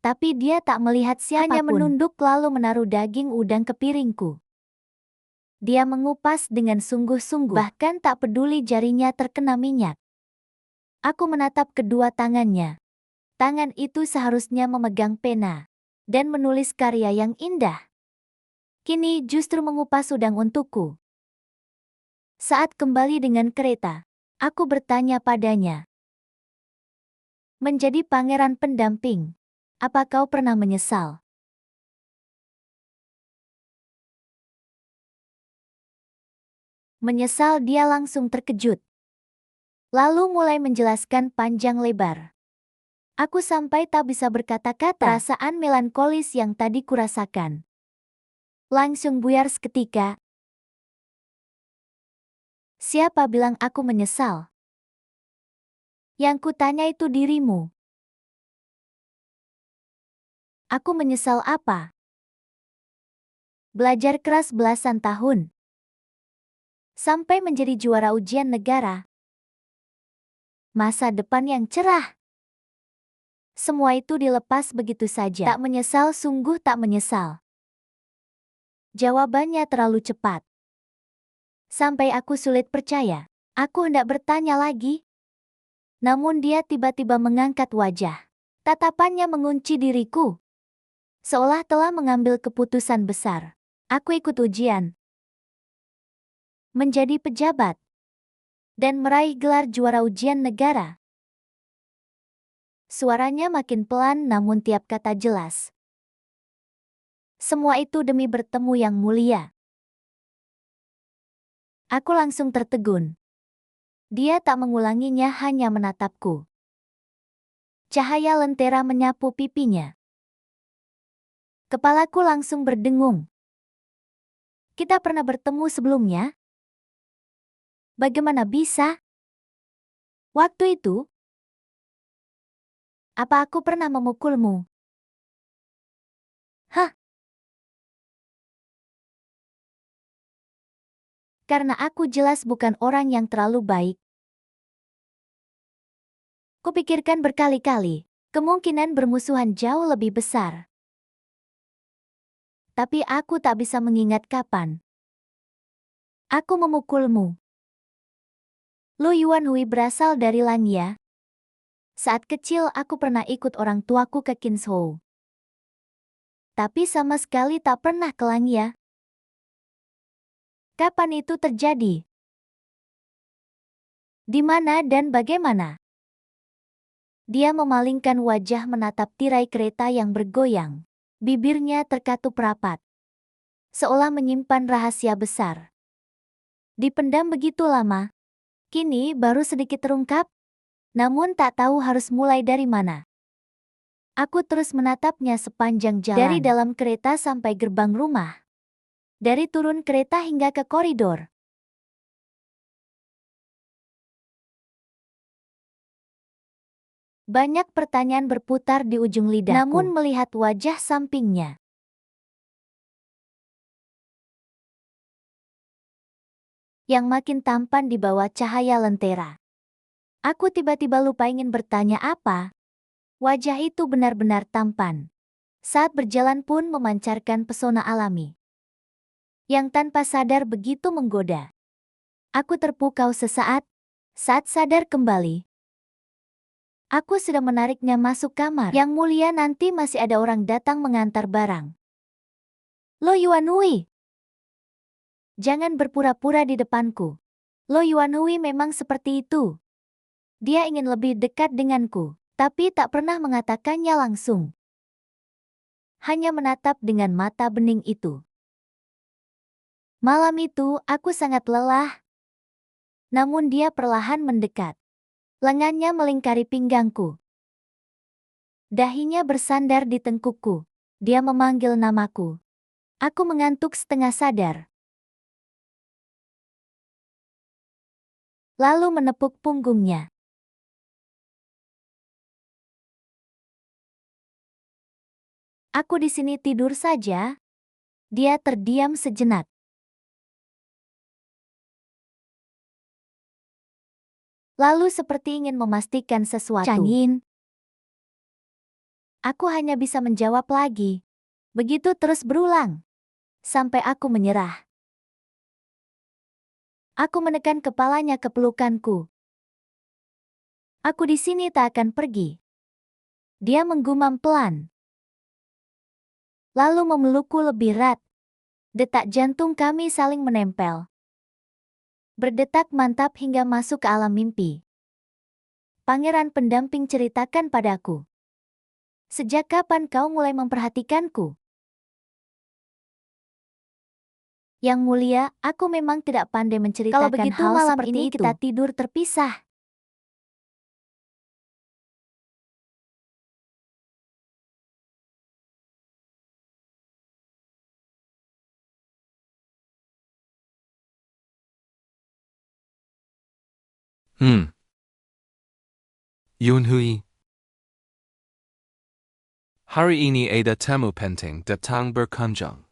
Tapi dia tak melihat siapapun. Hanya menunduk lalu menaruh daging udang ke piringku. Dia mengupas dengan sungguh-sungguh. Bahkan tak peduli jarinya terkena minyak. Aku menatap kedua tangannya. Tangan itu seharusnya memegang pena. Dan menulis karya yang indah. Kini justru mengupas udang untukku. Saat kembali dengan kereta, aku bertanya padanya. Menjadi pangeran pendamping, apa kau pernah menyesal? Menyesal, dia langsung terkejut. Lalu mulai menjelaskan panjang lebar. Aku sampai tak bisa berkata-kata. Perasaan melankolis yang tadi kurasakan langsung buyar seketika. Siapa bilang aku menyesal? Yang kutanya itu dirimu. Aku menyesal apa? Belajar keras belasan tahun. Sampai menjadi juara ujian negara. Masa depan yang cerah. Semua itu dilepas begitu saja. Tak menyesal, sungguh tak menyesal. Jawabannya terlalu cepat. Sampai aku sulit percaya. Aku hendak bertanya lagi. Namun dia tiba-tiba mengangkat wajah. Tatapannya mengunci diriku. Seolah telah mengambil keputusan besar. Aku ikut ujian. Menjadi pejabat. Dan meraih gelar juara ujian negara. Suaranya makin pelan namun tiap kata jelas. Semua itu demi bertemu yang mulia. Aku langsung tertegun. Dia tak mengulanginya, hanya menatapku. Cahaya lentera menyapu pipinya. Kepalaku langsung berdengung. Kita pernah bertemu sebelumnya? Bagaimana bisa? Waktu itu, apa aku pernah memukulmu? Hah? Karena aku jelas bukan orang yang terlalu baik. Kupikirkan berkali-kali, kemungkinan bermusuhan jauh lebih besar. Tapi aku tak bisa mengingat kapan aku memukulmu. Lu Yuanhui berasal dari Langya. Saat kecil aku pernah ikut orang tuaku ke Kinzhou. Tapi sama sekali tak pernah ke Langya. Kapan itu terjadi? Di mana dan bagaimana? Dia memalingkan wajah menatap tirai kereta yang bergoyang. Bibirnya terkatup rapat. Seolah menyimpan rahasia besar. Dipendam begitu lama. Kini baru sedikit terungkap. namun tak tahu harus mulai dari mana. Aku terus menatapnya sepanjang jalan. Dari dalam kereta sampai gerbang rumah. Dari turun kereta hingga ke koridor. Banyak pertanyaan berputar di ujung lidahku. Namun melihat wajah sampingnya, yang makin tampan di bawah cahaya lentera, aku tiba-tiba lupa ingin bertanya apa. Wajah itu benar-benar tampan. Saat berjalan pun memancarkan pesona alami. Yang tanpa sadar begitu menggoda. Aku terpukau sesaat. Saat sadar kembali, aku sudah menariknya masuk kamar. Yang mulia, nanti masih ada orang datang mengantar barang. Lo Yuanhui, jangan berpura-pura di depanku. Lo Yuanhui memang seperti itu. Dia ingin lebih dekat denganku, tapi tak pernah mengatakannya langsung. Hanya menatap dengan mata bening itu. Malam itu aku sangat lelah. Namun dia perlahan mendekat. Lengannya melingkari pinggangku. Dahinya bersandar di tengkukku. Dia memanggil namaku. Aku mengantuk setengah sadar. Lalu menepuk punggungnya. Aku di sini tidur saja. Dia terdiam sejenak. Lalu seperti ingin memastikan sesuatu. Changin. Aku hanya bisa menjawab lagi. Begitu terus berulang. Sampai aku menyerah. Aku menekan kepalanya ke pelukanku. Aku di sini tak akan pergi. Dia menggumam pelan. Lalu memelukku lebih erat. Detak jantung kami saling menempel. Berdetak mantap hingga masuk ke alam mimpi. Pangeran pendamping ceritakan padaku. Sejak kapan kau mulai memperhatikanku? Yang mulia, aku memang tidak pandai menceritakan Kalau begitu hal malam seperti ini itu. kita tidur terpisah. Yunhui. Hari ini ada tamu penting datang berkunjung.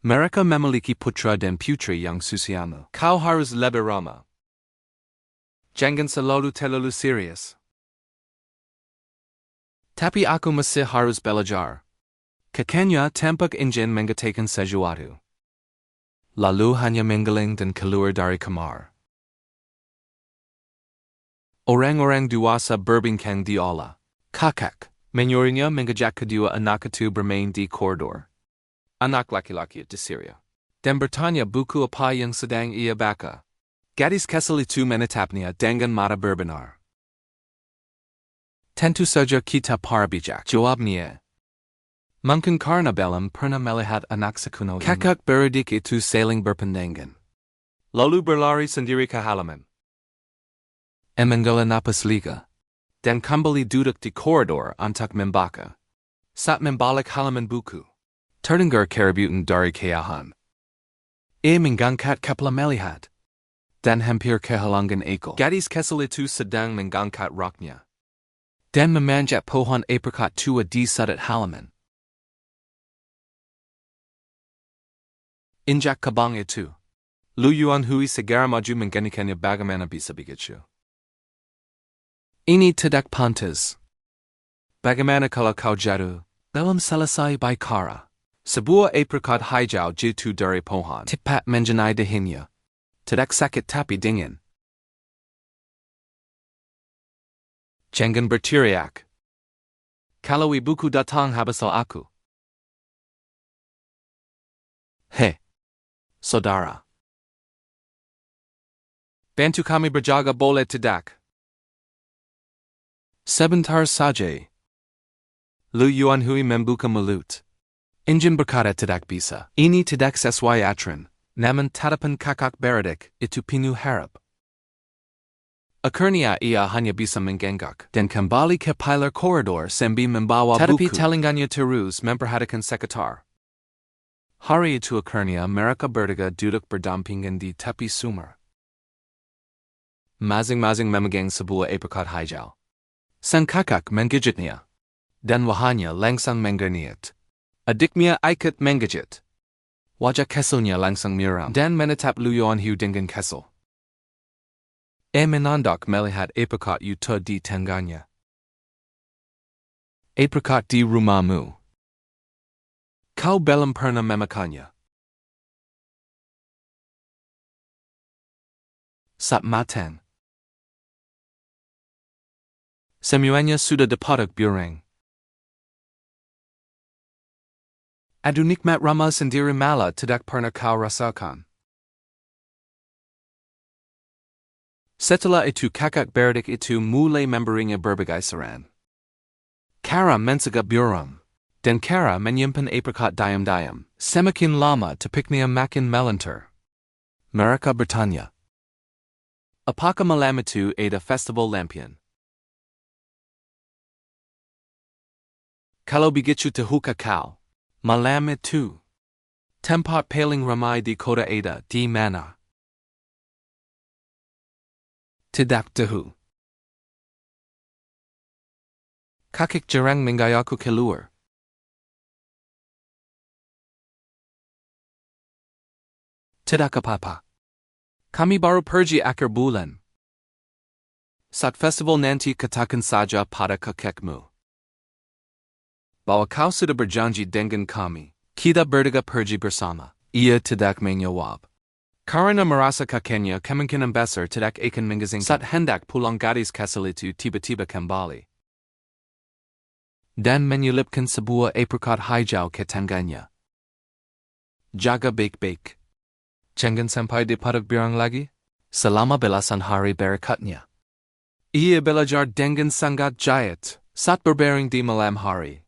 Mereka memiliki putra dan putri yang susiamu. Kau harus lebih ramah. Jangan terlalu serius. Tapi aku masih harus belajar. Kakaknya tampak ingin mengatakan sesuatu. Lalu hanya menggeleng dan keluar dari kamar. Orang-orang dewasa berbincang di aula. Kakak menyuruhnya mengajak kedua anak itu bermain di koridor. Anak laki-laki di Syria. Dan bertanya buku apa yang sedang ia baca. Gadis kecil itu menatapnya dengan mata berbinar. Tentu saja kita para bijak, jawabnya. Mungkin karena belum pernah melihat anak sekuno ini. Kakak beradik itu saling berpandangan. Lalu berlari sendiri ke halaman. Mengambil napas lega. Dan kembali duduk di koridor untuk membaca. Saat membalik halaman buku, terdengar keributan dari kejauhan. Ia mengangkat kepala melihat. Dan hampir kehilangan akal. Gadis kecil itu sedang mengangkat roknya. Dan memanjat pohon aprikot tua di sudut halaman. Injak kabang itu. Lu Yuanhui segera maju menggantikannya bagaimana bisa begitu. Ini tidak pantas. Bagaimana kalau kau jatuh dalam selesai bicara? Sebuah aprikot hijau jatuh dari pohon. Tepat mengenai dahinya. Tidak sakit tapi dingin. Jangan berteriak. Kalau ibuku datang habislah aku. Hei, saudara. Bantu kami berjaga boleh tidak? Sebentar saja. Lu Yuanhui membuka mulut. Injin berkata tidak bisa. Ini tidak sesuai aturan. Namun tatapan kakak beradik itu penuh harap. Akhirnya ia hanya bisa menggengak dan kembali ke pilar koridor sambil membawa buku. Tetapi telingganya terus memperhatikan sekitar. Hari itu akhirnya mereka bertiga duduk berdampingan di tepi sumur. Masing-masing memegang sebuah apricot hijau. Sang kakak menggigitnya. Dan wajahnya langsung menggeliat. Adiknya ikut menggigit. Wajah keselnya langsung muram dan menatap Luoyan Hu dengan kesel. Menandak melihat apricot itu di tangannya. Apricot di rumahmu. Kau belum pernah memakannya. Saat matang. Semuanya sudah dipatok burung. Aduh nikmat ramah sendiri malah tidak pernah kau rasakan. Setelah itu kakak beradik itu mulai memberinya berbagai saran. Kara mencegah burung. Dan Kara menyimpan apricot diam-diam. Semakin lama topiknya makin melantur. Mereka bertanya. Apakah malam itu ada festival lampion? Kalau begitu tahukah kau? Malam itu. Tempat paling ramai di kota ada di mana? Tidak tahu. Kakek jarang mengajakku keluar. Tidak apa-apa. Kami baru pergi akhir bulan. Saat festival nanti katakan saja pada kakekmu. Bahwa kau sudah berjanji dengan kami. Kita bertiga pergi bersama. Ia tidak menjawab. Karena merasa kakeknya kemungkinan besar tidak akan mengizinkan. Saat hendak pulang gadis kesal itu tiba-tiba kembali. Dan menyelipkan sebuah apricot hijau ke tangannya. Jaga baik-baik. Jangan sampai dipatok burung lagi. Selama belasan hari berikutnya. Ia belajar dengan sangat giat saat berbaring di malam hari.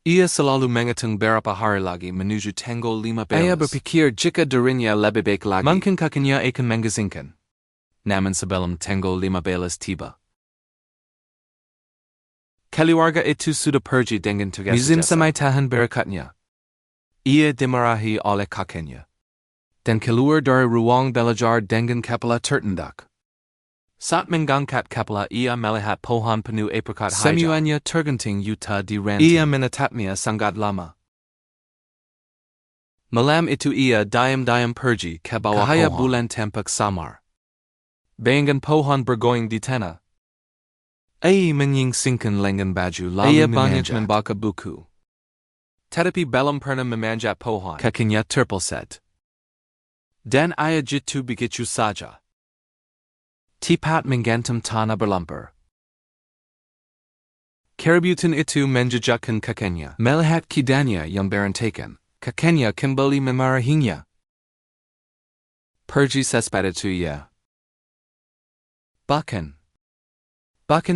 Ia selalu menghitung berapa hari lagi menuju tanggal 15. Ia berpikir jika dirinya lebih baik lagi, mungkin kakinya akan mengizinkan. Namun sebelum tanggal 15 tiba, keluarga itu sudah pergi dengan tugas. Musim semai tahun berikutnya. Ia dimarahi oleh kakeknya. Dan keluar dari ruang belajar dengan kepala tertendak. Saat mengangkat kepala ia melihat pohon penuh apricot hijau. Semuanya tergantung yuta di ranting. Ia menatapnya sangat lama. Malam itu ia diam-diam pergi ke bawah cahaya bulan tampak samar. Bayangan pohon bergoyang di tanah. Ia menyingsingkan lengan baju lalu ia banyak membaca buku. Tetapi belum pernah memanjat pohon. Kakinya terpelset. Dan ia jatuh begitu saja. Tepat menggantung tanah berlumpur. Keributan itu menjejakkan kakinya. Melihat keadaannya yang berantakan, kakinya kembali memarahinya. Pergi secepat itu ia. Bahkan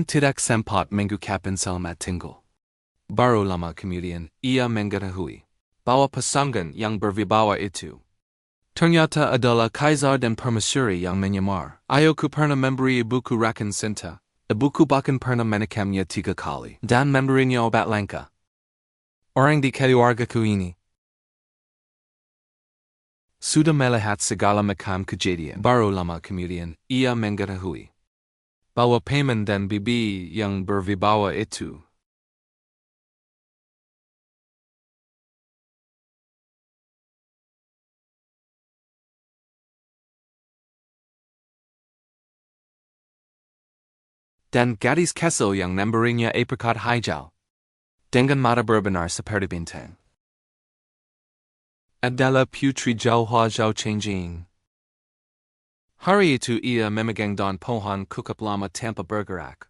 tidak sempat mengucapkan selamat tinggal. Baru lama kemudian, ia mengetahui bahwa pasangan yang berwibawa itu ternyata adalah kaisar dan permaisuri yang menyamar. Ayahku pernah memberi ibuku rakan cinta. Ibuku bahkan pernah menekamnya 3 kali dan memberinya obat langka. Orang di keluargaku ini sudah melihat segala macam kejadian. Baru lama kemudian, ia mengetahui bahwa paman dan bibi yang berwibawa itu dan gadis kesel yang memberinya apricot hijau dengan mata berbinar seperti bintang adalah Putri Zhao Hua Zhao Chengjing. Hari itu ia memegang daun pohon cukup lama tanpa bergerak.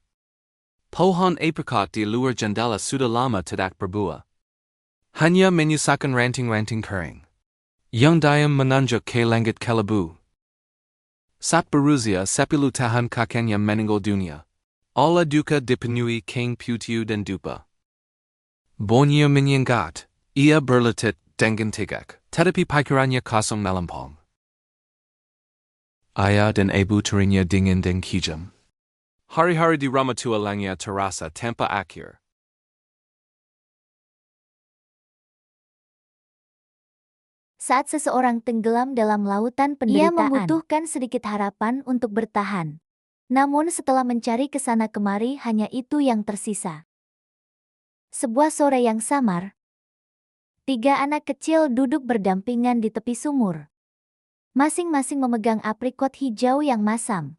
Pohon apricot di luar jendela sudah lama tidak berbuah. Hanya menyusakan ranting-ranting kering. Yang diam menanjak ke langit kelabu. Saat berusia 10 tahun kakeknya meninggal dunia. Allah duka dipenuhi King Putiu dan dupa. Bonnya menyengat, ia berletit dengan tegak, tetapi pikirannya kosong melampau. Ayah dan ibu terinya dingin dan kejam. Hari-hari di Ramatualangnya terasa tanpa akhir. Saat seseorang tenggelam dalam lautan penderitaan, ia membutuhkan sedikit harapan untuk bertahan. Namun setelah mencari kesana kemari hanya itu yang tersisa. Sebuah sore yang samar, 3 anak kecil duduk berdampingan di tepi sumur. Masing-masing memegang aprikot hijau yang masam.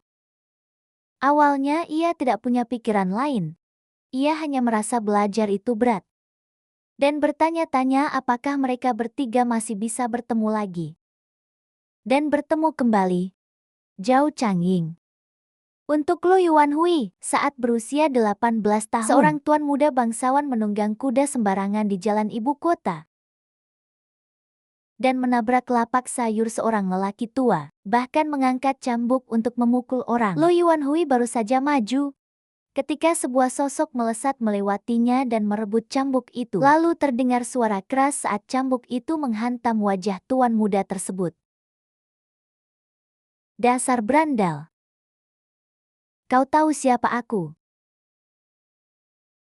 Awalnya ia tidak punya pikiran lain. Ia hanya merasa belajar itu berat. Dan bertanya-tanya apakah mereka bertiga masih bisa bertemu lagi. Dan bertemu kembali. Zhao Changying. Untuk Lu Yuanhui, saat berusia 18 tahun, seorang tuan muda bangsawan menunggang kuda sembarangan di jalan ibu kota. Dan menabrak lapak sayur seorang lelaki tua, bahkan mengangkat cambuk untuk memukul orang. Lu Yuanhui baru saja maju, ketika sebuah sosok melesat melewatinya dan merebut cambuk itu. Lalu terdengar suara keras saat cambuk itu menghantam wajah tuan muda tersebut. Dasar berandal. Kau tahu siapa aku?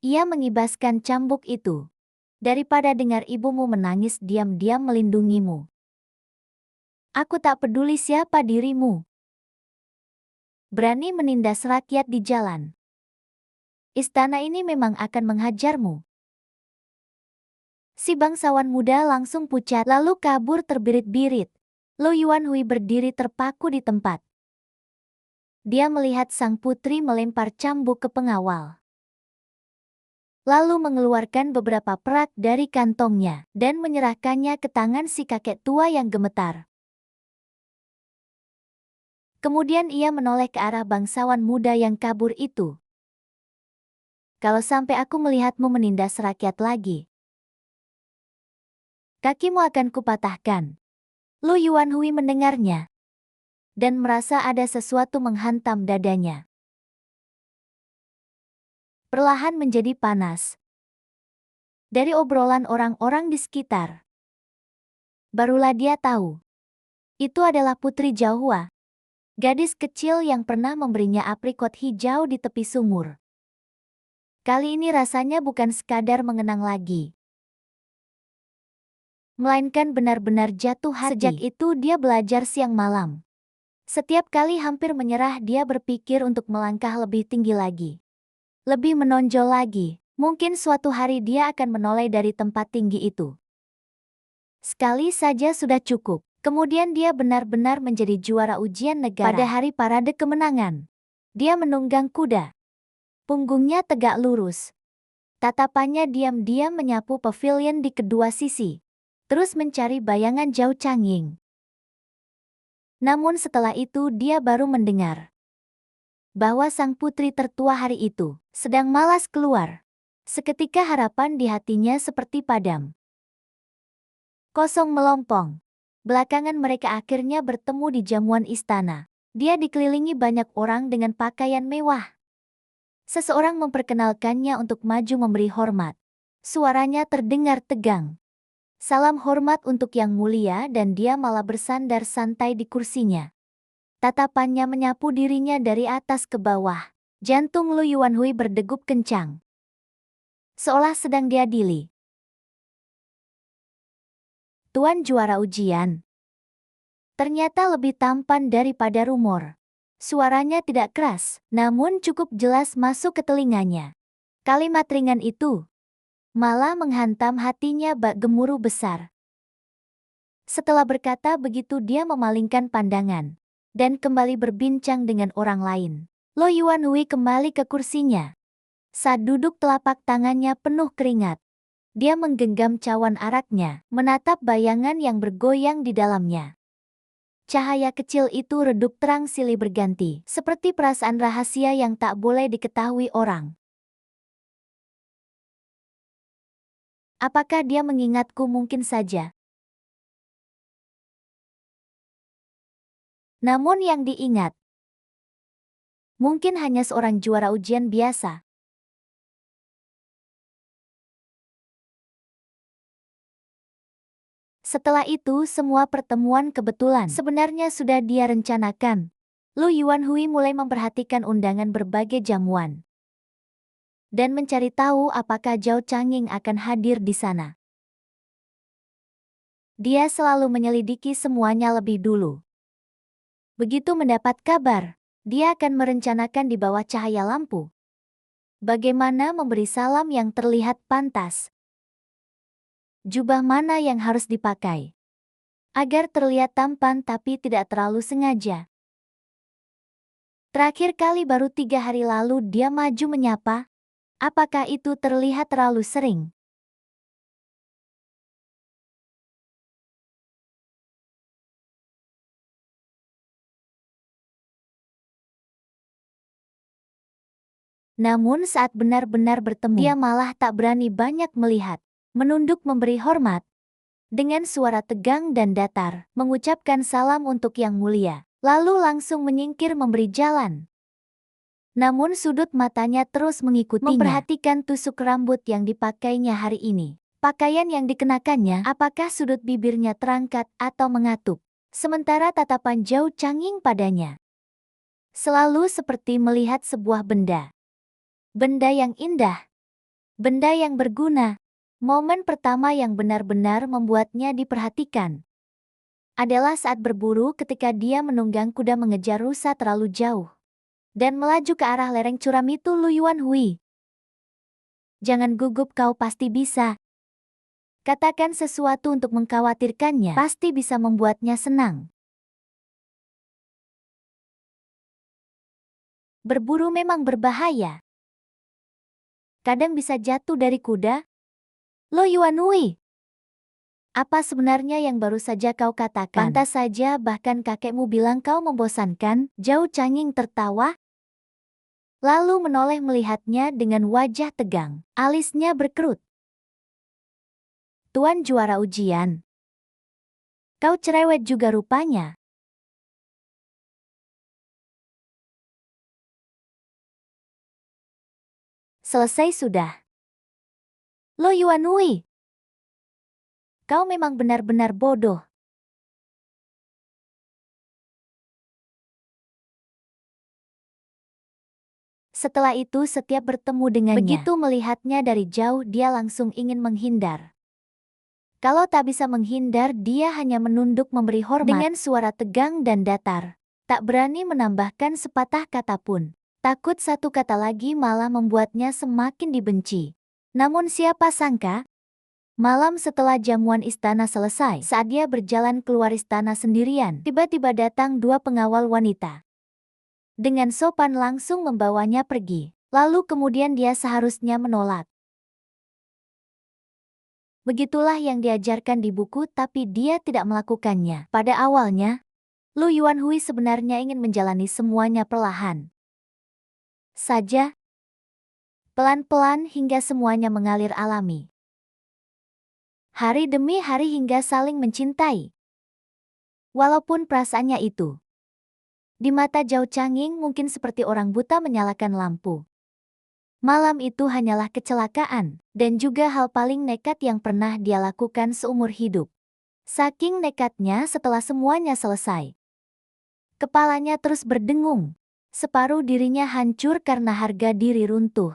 Ia mengibaskan cambuk itu. Daripada dengar ibumu menangis diam-diam melindungimu. Aku tak peduli siapa dirimu. Berani menindas rakyat di jalan. Istana ini memang akan menghajarmu. Si bangsawan muda langsung pucat lalu kabur terbirit-birit. Lu Yuanhui berdiri terpaku di tempat. Dia melihat sang putri melempar cambuk ke pengawal. Lalu mengeluarkan beberapa perak dari kantongnya dan menyerahkannya ke tangan si kakek tua yang gemetar. Kemudian ia menoleh ke arah bangsawan muda yang kabur itu. Kalau sampai aku melihatmu menindas rakyat lagi, kakimu akan kupatahkan. Lu Yuanhui mendengarnya dan merasa ada sesuatu menghantam dadanya. Perlahan menjadi panas. Dari obrolan orang-orang di sekitar, barulah dia tahu. Itu adalah Putri Zhaohua, gadis kecil yang pernah memberinya aprikot hijau di tepi sumur. Kali ini rasanya bukan sekadar mengenang lagi, melainkan benar-benar jatuh hati. Sejak itu dia belajar siang malam. Setiap kali hampir menyerah dia berpikir untuk melangkah lebih tinggi lagi. Lebih menonjol lagi, mungkin suatu hari dia akan menoleh dari tempat tinggi itu. Sekali saja sudah cukup, kemudian dia benar-benar menjadi juara ujian negara. Pada hari parade kemenangan, dia menunggang kuda. Punggungnya tegak lurus. Tatapannya diam-diam menyapu pavilion di kedua sisi, terus mencari bayangan Zhao Changying. Namun setelah itu dia baru mendengar bahwa sang putri tertua hari itu sedang malas keluar. Seketika harapan di hatinya seperti padam. Kosong melompong. Belakangan mereka akhirnya bertemu di jamuan istana. Dia dikelilingi banyak orang dengan pakaian mewah. Seseorang memperkenalkannya untuk maju memberi hormat. Suaranya terdengar tegang. Salam hormat untuk yang mulia dan dia malah bersandar santai di kursinya. Tatapannya menyapu dirinya dari atas ke bawah. Jantung Lu Yuanhui berdegup kencang, seolah sedang diadili. Tuan juara ujian. Ternyata lebih tampan daripada rumor. Suaranya tidak keras, namun cukup jelas masuk ke telinganya. Kalimat ringan itu malah menghantam hatinya bak gemuruh besar. Setelah berkata begitu dia memalingkan pandangan dan kembali berbincang dengan orang lain. Lu Yuanhui kembali ke kursinya. Saat duduk telapak tangannya penuh keringat. Dia menggenggam cawan araknya, menatap bayangan yang bergoyang di dalamnya. Cahaya kecil itu redup terang silih berganti, seperti perasaan rahasia yang tak boleh diketahui orang. Apakah dia mengingatku? Mungkin saja. Namun yang diingat mungkin hanya seorang juara ujian biasa. Setelah itu semua pertemuan kebetulan sebenarnya sudah dia rencanakan. Lu Yuanhui mulai memperhatikan undangan berbagai jamuan dan mencari tahu apakah Zhao Changing akan hadir di sana. Dia selalu menyelidiki semuanya lebih dulu. Begitu mendapat kabar, dia akan merencanakan di bawah cahaya lampu bagaimana memberi salam yang terlihat pantas. Jubah mana yang harus dipakai agar terlihat tampan tapi tidak terlalu sengaja. Terakhir kali baru 3 hari lalu dia maju menyapa. Apakah itu terlihat terlalu sering? Namun saat benar-benar bertemu, dia malah tak berani banyak melihat. Menunduk memberi hormat. Dengan suara tegang dan datar, mengucapkan salam untuk yang mulia. Lalu langsung menyingkir memberi jalan. Namun sudut matanya terus mengikutinya. Memperhatikan tusuk rambut yang dipakainya hari ini. Pakaian yang dikenakannya, apakah sudut bibirnya terangkat atau mengatup. Sementara tatapan Zhao Changing padanya selalu seperti melihat sebuah benda. Benda yang indah. Benda yang berguna. Momen pertama yang benar-benar membuatnya diperhatikan adalah saat berburu ketika dia menunggang kuda mengejar rusa terlalu jauh dan melaju ke arah lereng curam itu. Lu Yuanhui, jangan gugup, kau pasti bisa. Katakan sesuatu untuk mengkhawatirkannya, pasti bisa membuatnya senang. Berburu memang berbahaya. Kadang bisa jatuh dari kuda. Lu Yuanhui, apa sebenarnya yang baru saja kau katakan? Pantas saja bahkan kakekmu bilang kau membosankan. Zhao Changing tertawa, lalu menoleh melihatnya dengan wajah tegang. Alisnya berkerut. Tuan juara ujian. Kau cerewet juga rupanya. Selesai sudah. Lu Yuanhui, kau memang benar-benar bodoh. Setelah itu setiap bertemu dengannya, begitu melihatnya dari jauh dia langsung ingin menghindar. Kalau tak bisa menghindar, dia hanya menunduk memberi hormat dengan suara tegang dan datar. Tak berani menambahkan sepatah kata pun. Takut satu kata lagi malah membuatnya semakin dibenci. Namun siapa sangka, malam setelah jamuan istana selesai, saat dia berjalan keluar istana sendirian, tiba-tiba datang 2 pengawal wanita. Dengan sopan langsung membawanya pergi. Lalu kemudian dia seharusnya menolak. Begitulah yang diajarkan di buku, tapi dia tidak melakukannya. Pada awalnya, Lu Yuanhui sebenarnya ingin menjalani semuanya perlahan saja, pelan-pelan hingga semuanya mengalir alami. Hari demi hari hingga saling mencintai. Walaupun perasaannya itu di mata Zhao Changing mungkin seperti orang buta menyalakan lampu. Malam itu hanyalah kecelakaan, dan juga hal paling nekat yang pernah dia lakukan seumur hidup. Saking nekatnya setelah semuanya selesai, kepalanya terus berdengung. Separuh dirinya hancur karena harga diri runtuh.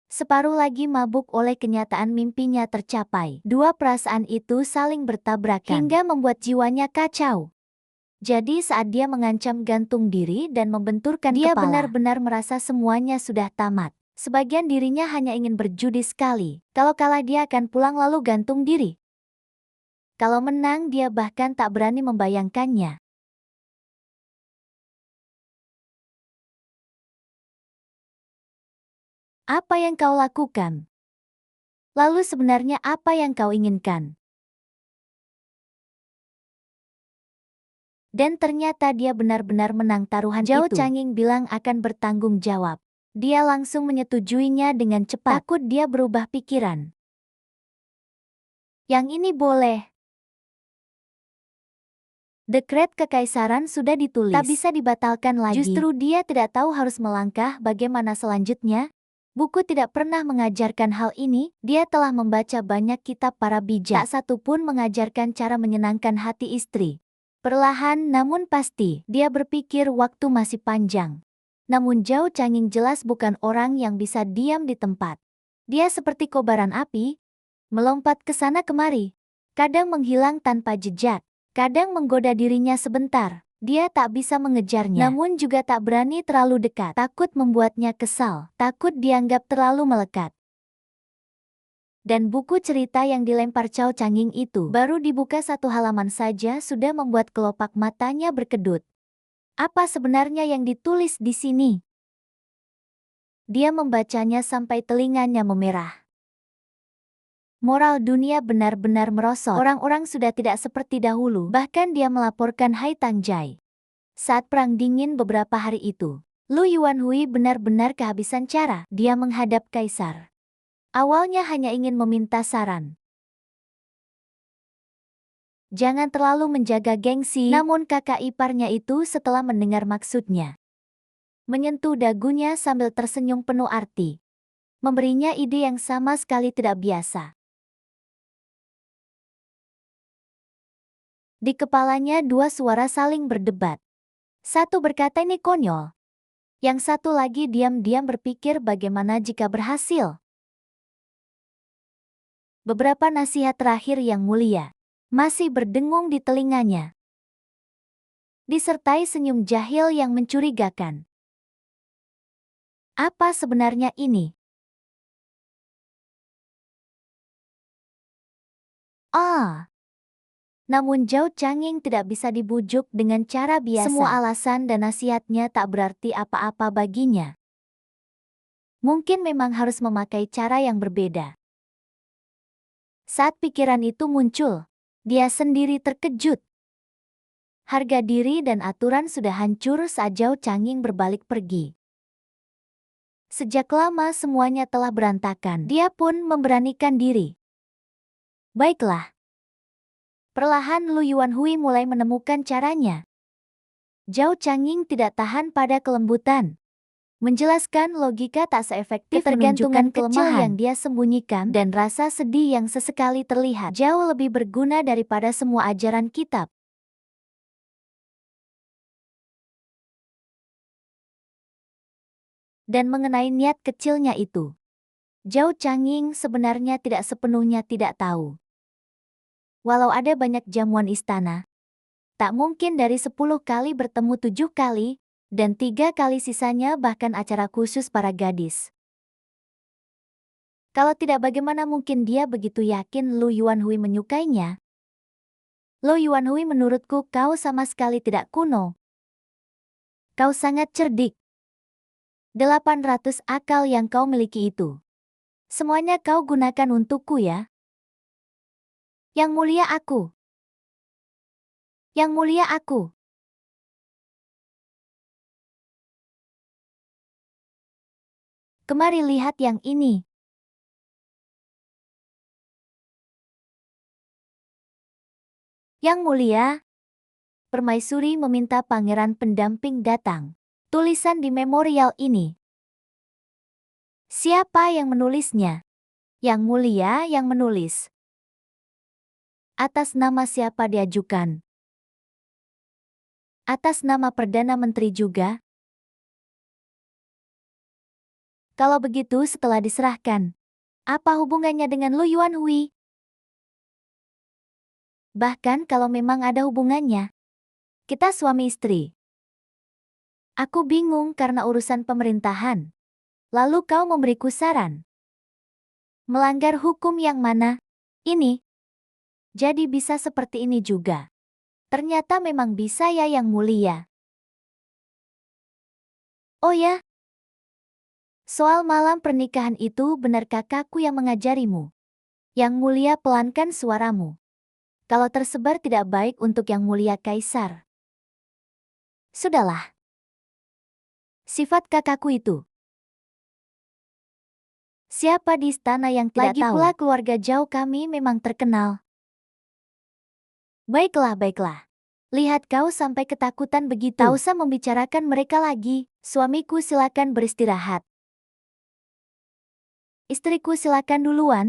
Separuh lagi mabuk oleh kenyataan mimpinya tercapai. Dua perasaan itu saling bertabrakan hingga membuat jiwanya kacau. Jadi saat dia mengancam gantung diri dan membenturkan kepala, dia benar-benar merasa semuanya sudah tamat. Sebagian dirinya hanya ingin berjudi sekali. Kalau kalah dia akan pulang lalu gantung diri. Kalau menang dia bahkan tak berani membayangkannya. Apa yang kau lakukan? Lalu sebenarnya apa yang kau inginkan? Dan ternyata dia benar-benar menang taruhan itu. Zhao Changing bilang akan bertanggung jawab. Dia langsung menyetujuinya dengan cepat. Takut dia berubah pikiran. Yang ini boleh. Dekret kekaisaran sudah ditulis. Tak bisa dibatalkan lagi. Justru dia tidak tahu harus melangkah bagaimana selanjutnya. Buku tidak pernah mengajarkan hal ini. Dia telah membaca banyak kitab para bijak. Tak satu pun mengajarkan cara menyenangkan hati istri. Perlahan namun pasti, dia berpikir waktu masih panjang. Namun Zhao Changing jelas bukan orang yang bisa diam di tempat. Dia seperti kobaran api, melompat ke sana kemari. Kadang menghilang tanpa jejak, kadang menggoda dirinya sebentar. Dia tak bisa mengejarnya, namun juga tak berani terlalu dekat. Takut membuatnya kesal, takut dianggap terlalu melekat. Dan buku cerita yang dilempar Zhao Changing itu baru dibuka satu halaman saja sudah membuat kelopak matanya berkedut. Apa sebenarnya yang ditulis di sini? Dia membacanya sampai telinganya memerah. Moral dunia benar-benar merosot. Orang-orang sudah tidak seperti dahulu. Bahkan dia melaporkan Hai Tangjai. Saat perang dingin beberapa hari itu, Lu Yuanhui benar-benar kehabisan cara. Dia menghadap kaisar. Awalnya hanya ingin meminta saran. Jangan terlalu menjaga gengsi. Namun kakak iparnya itu setelah mendengar maksudnya, menyentuh dagunya sambil tersenyum penuh arti. Memberinya ide yang sama sekali tidak biasa. Di kepalanya dua suara saling berdebat. Satu berkata ini konyol. Yang satu lagi diam-diam berpikir bagaimana jika berhasil. Beberapa nasihat terakhir yang mulia masih berdengung di telinganya, disertai senyum jahil yang mencurigakan. Apa sebenarnya ini? Namun Zhao Changing tidak bisa dibujuk dengan cara biasa. Semua alasan dan nasihatnya tak berarti apa-apa baginya. Mungkin memang harus memakai cara yang berbeda. Saat pikiran itu muncul, dia sendiri terkejut. Harga diri dan aturan sudah hancur saat Zhao Changing berbalik pergi. Sejak lama semuanya telah berantakan. Dia pun memberanikan diri. Baiklah. Perlahan Lu Yuanhui mulai menemukan caranya. Zhao Changing tidak tahan pada kelembutan. Menjelaskan logika tak seefektif ketergantungan kecil yang dia sembunyikan dan rasa sedih yang sesekali terlihat jauh lebih berguna daripada semua ajaran kitab. Dan mengenai niat kecilnya itu, Zhao Changing sebenarnya tidak sepenuhnya tidak tahu. Walau ada banyak jamuan istana, tak mungkin dari 10 kali bertemu 7 kali, dan 3 kali sisanya bahkan acara khusus para gadis. Kalau tidak bagaimana mungkin dia begitu yakin Lu Yuanhui menyukainya? Lu Yuanhui menurutku kau sama sekali tidak kuno. Kau sangat cerdik. 800 akal yang kau miliki itu. Semuanya kau gunakan untukku ya. Yang mulia aku. Yang mulia aku. Kemari lihat yang ini. Yang mulia, permaisuri meminta pangeran pendamping datang. Tulisan di memorial ini. Siapa yang menulisnya? Yang mulia yang menulis. Atas nama siapa diajukan? Atas nama Perdana Menteri juga? Kalau begitu setelah diserahkan, apa hubungannya dengan Lu Yuanhui? Bahkan kalau memang ada hubungannya, kita suami istri. Aku bingung karena urusan pemerintahan. Lalu kau memberiku saran. Melanggar hukum yang mana? Ini. Jadi bisa seperti ini juga. Ternyata memang bisa ya yang mulia. Oh ya? Soal malam pernikahan itu benar kakakku yang mengajarimu? Yang mulia pelankan suaramu. Kalau tersebar tidak baik untuk yang mulia kaisar. Sudahlah. Sifat kakakku itu. Siapa di istana yang tidak tahu? Lagi pula keluarga jauh kami memang terkenal. Baiklah. Lihat kau sampai ketakutan begitu. Tak usah membicarakan mereka lagi. Suamiku silakan beristirahat. Istriku silakan duluan.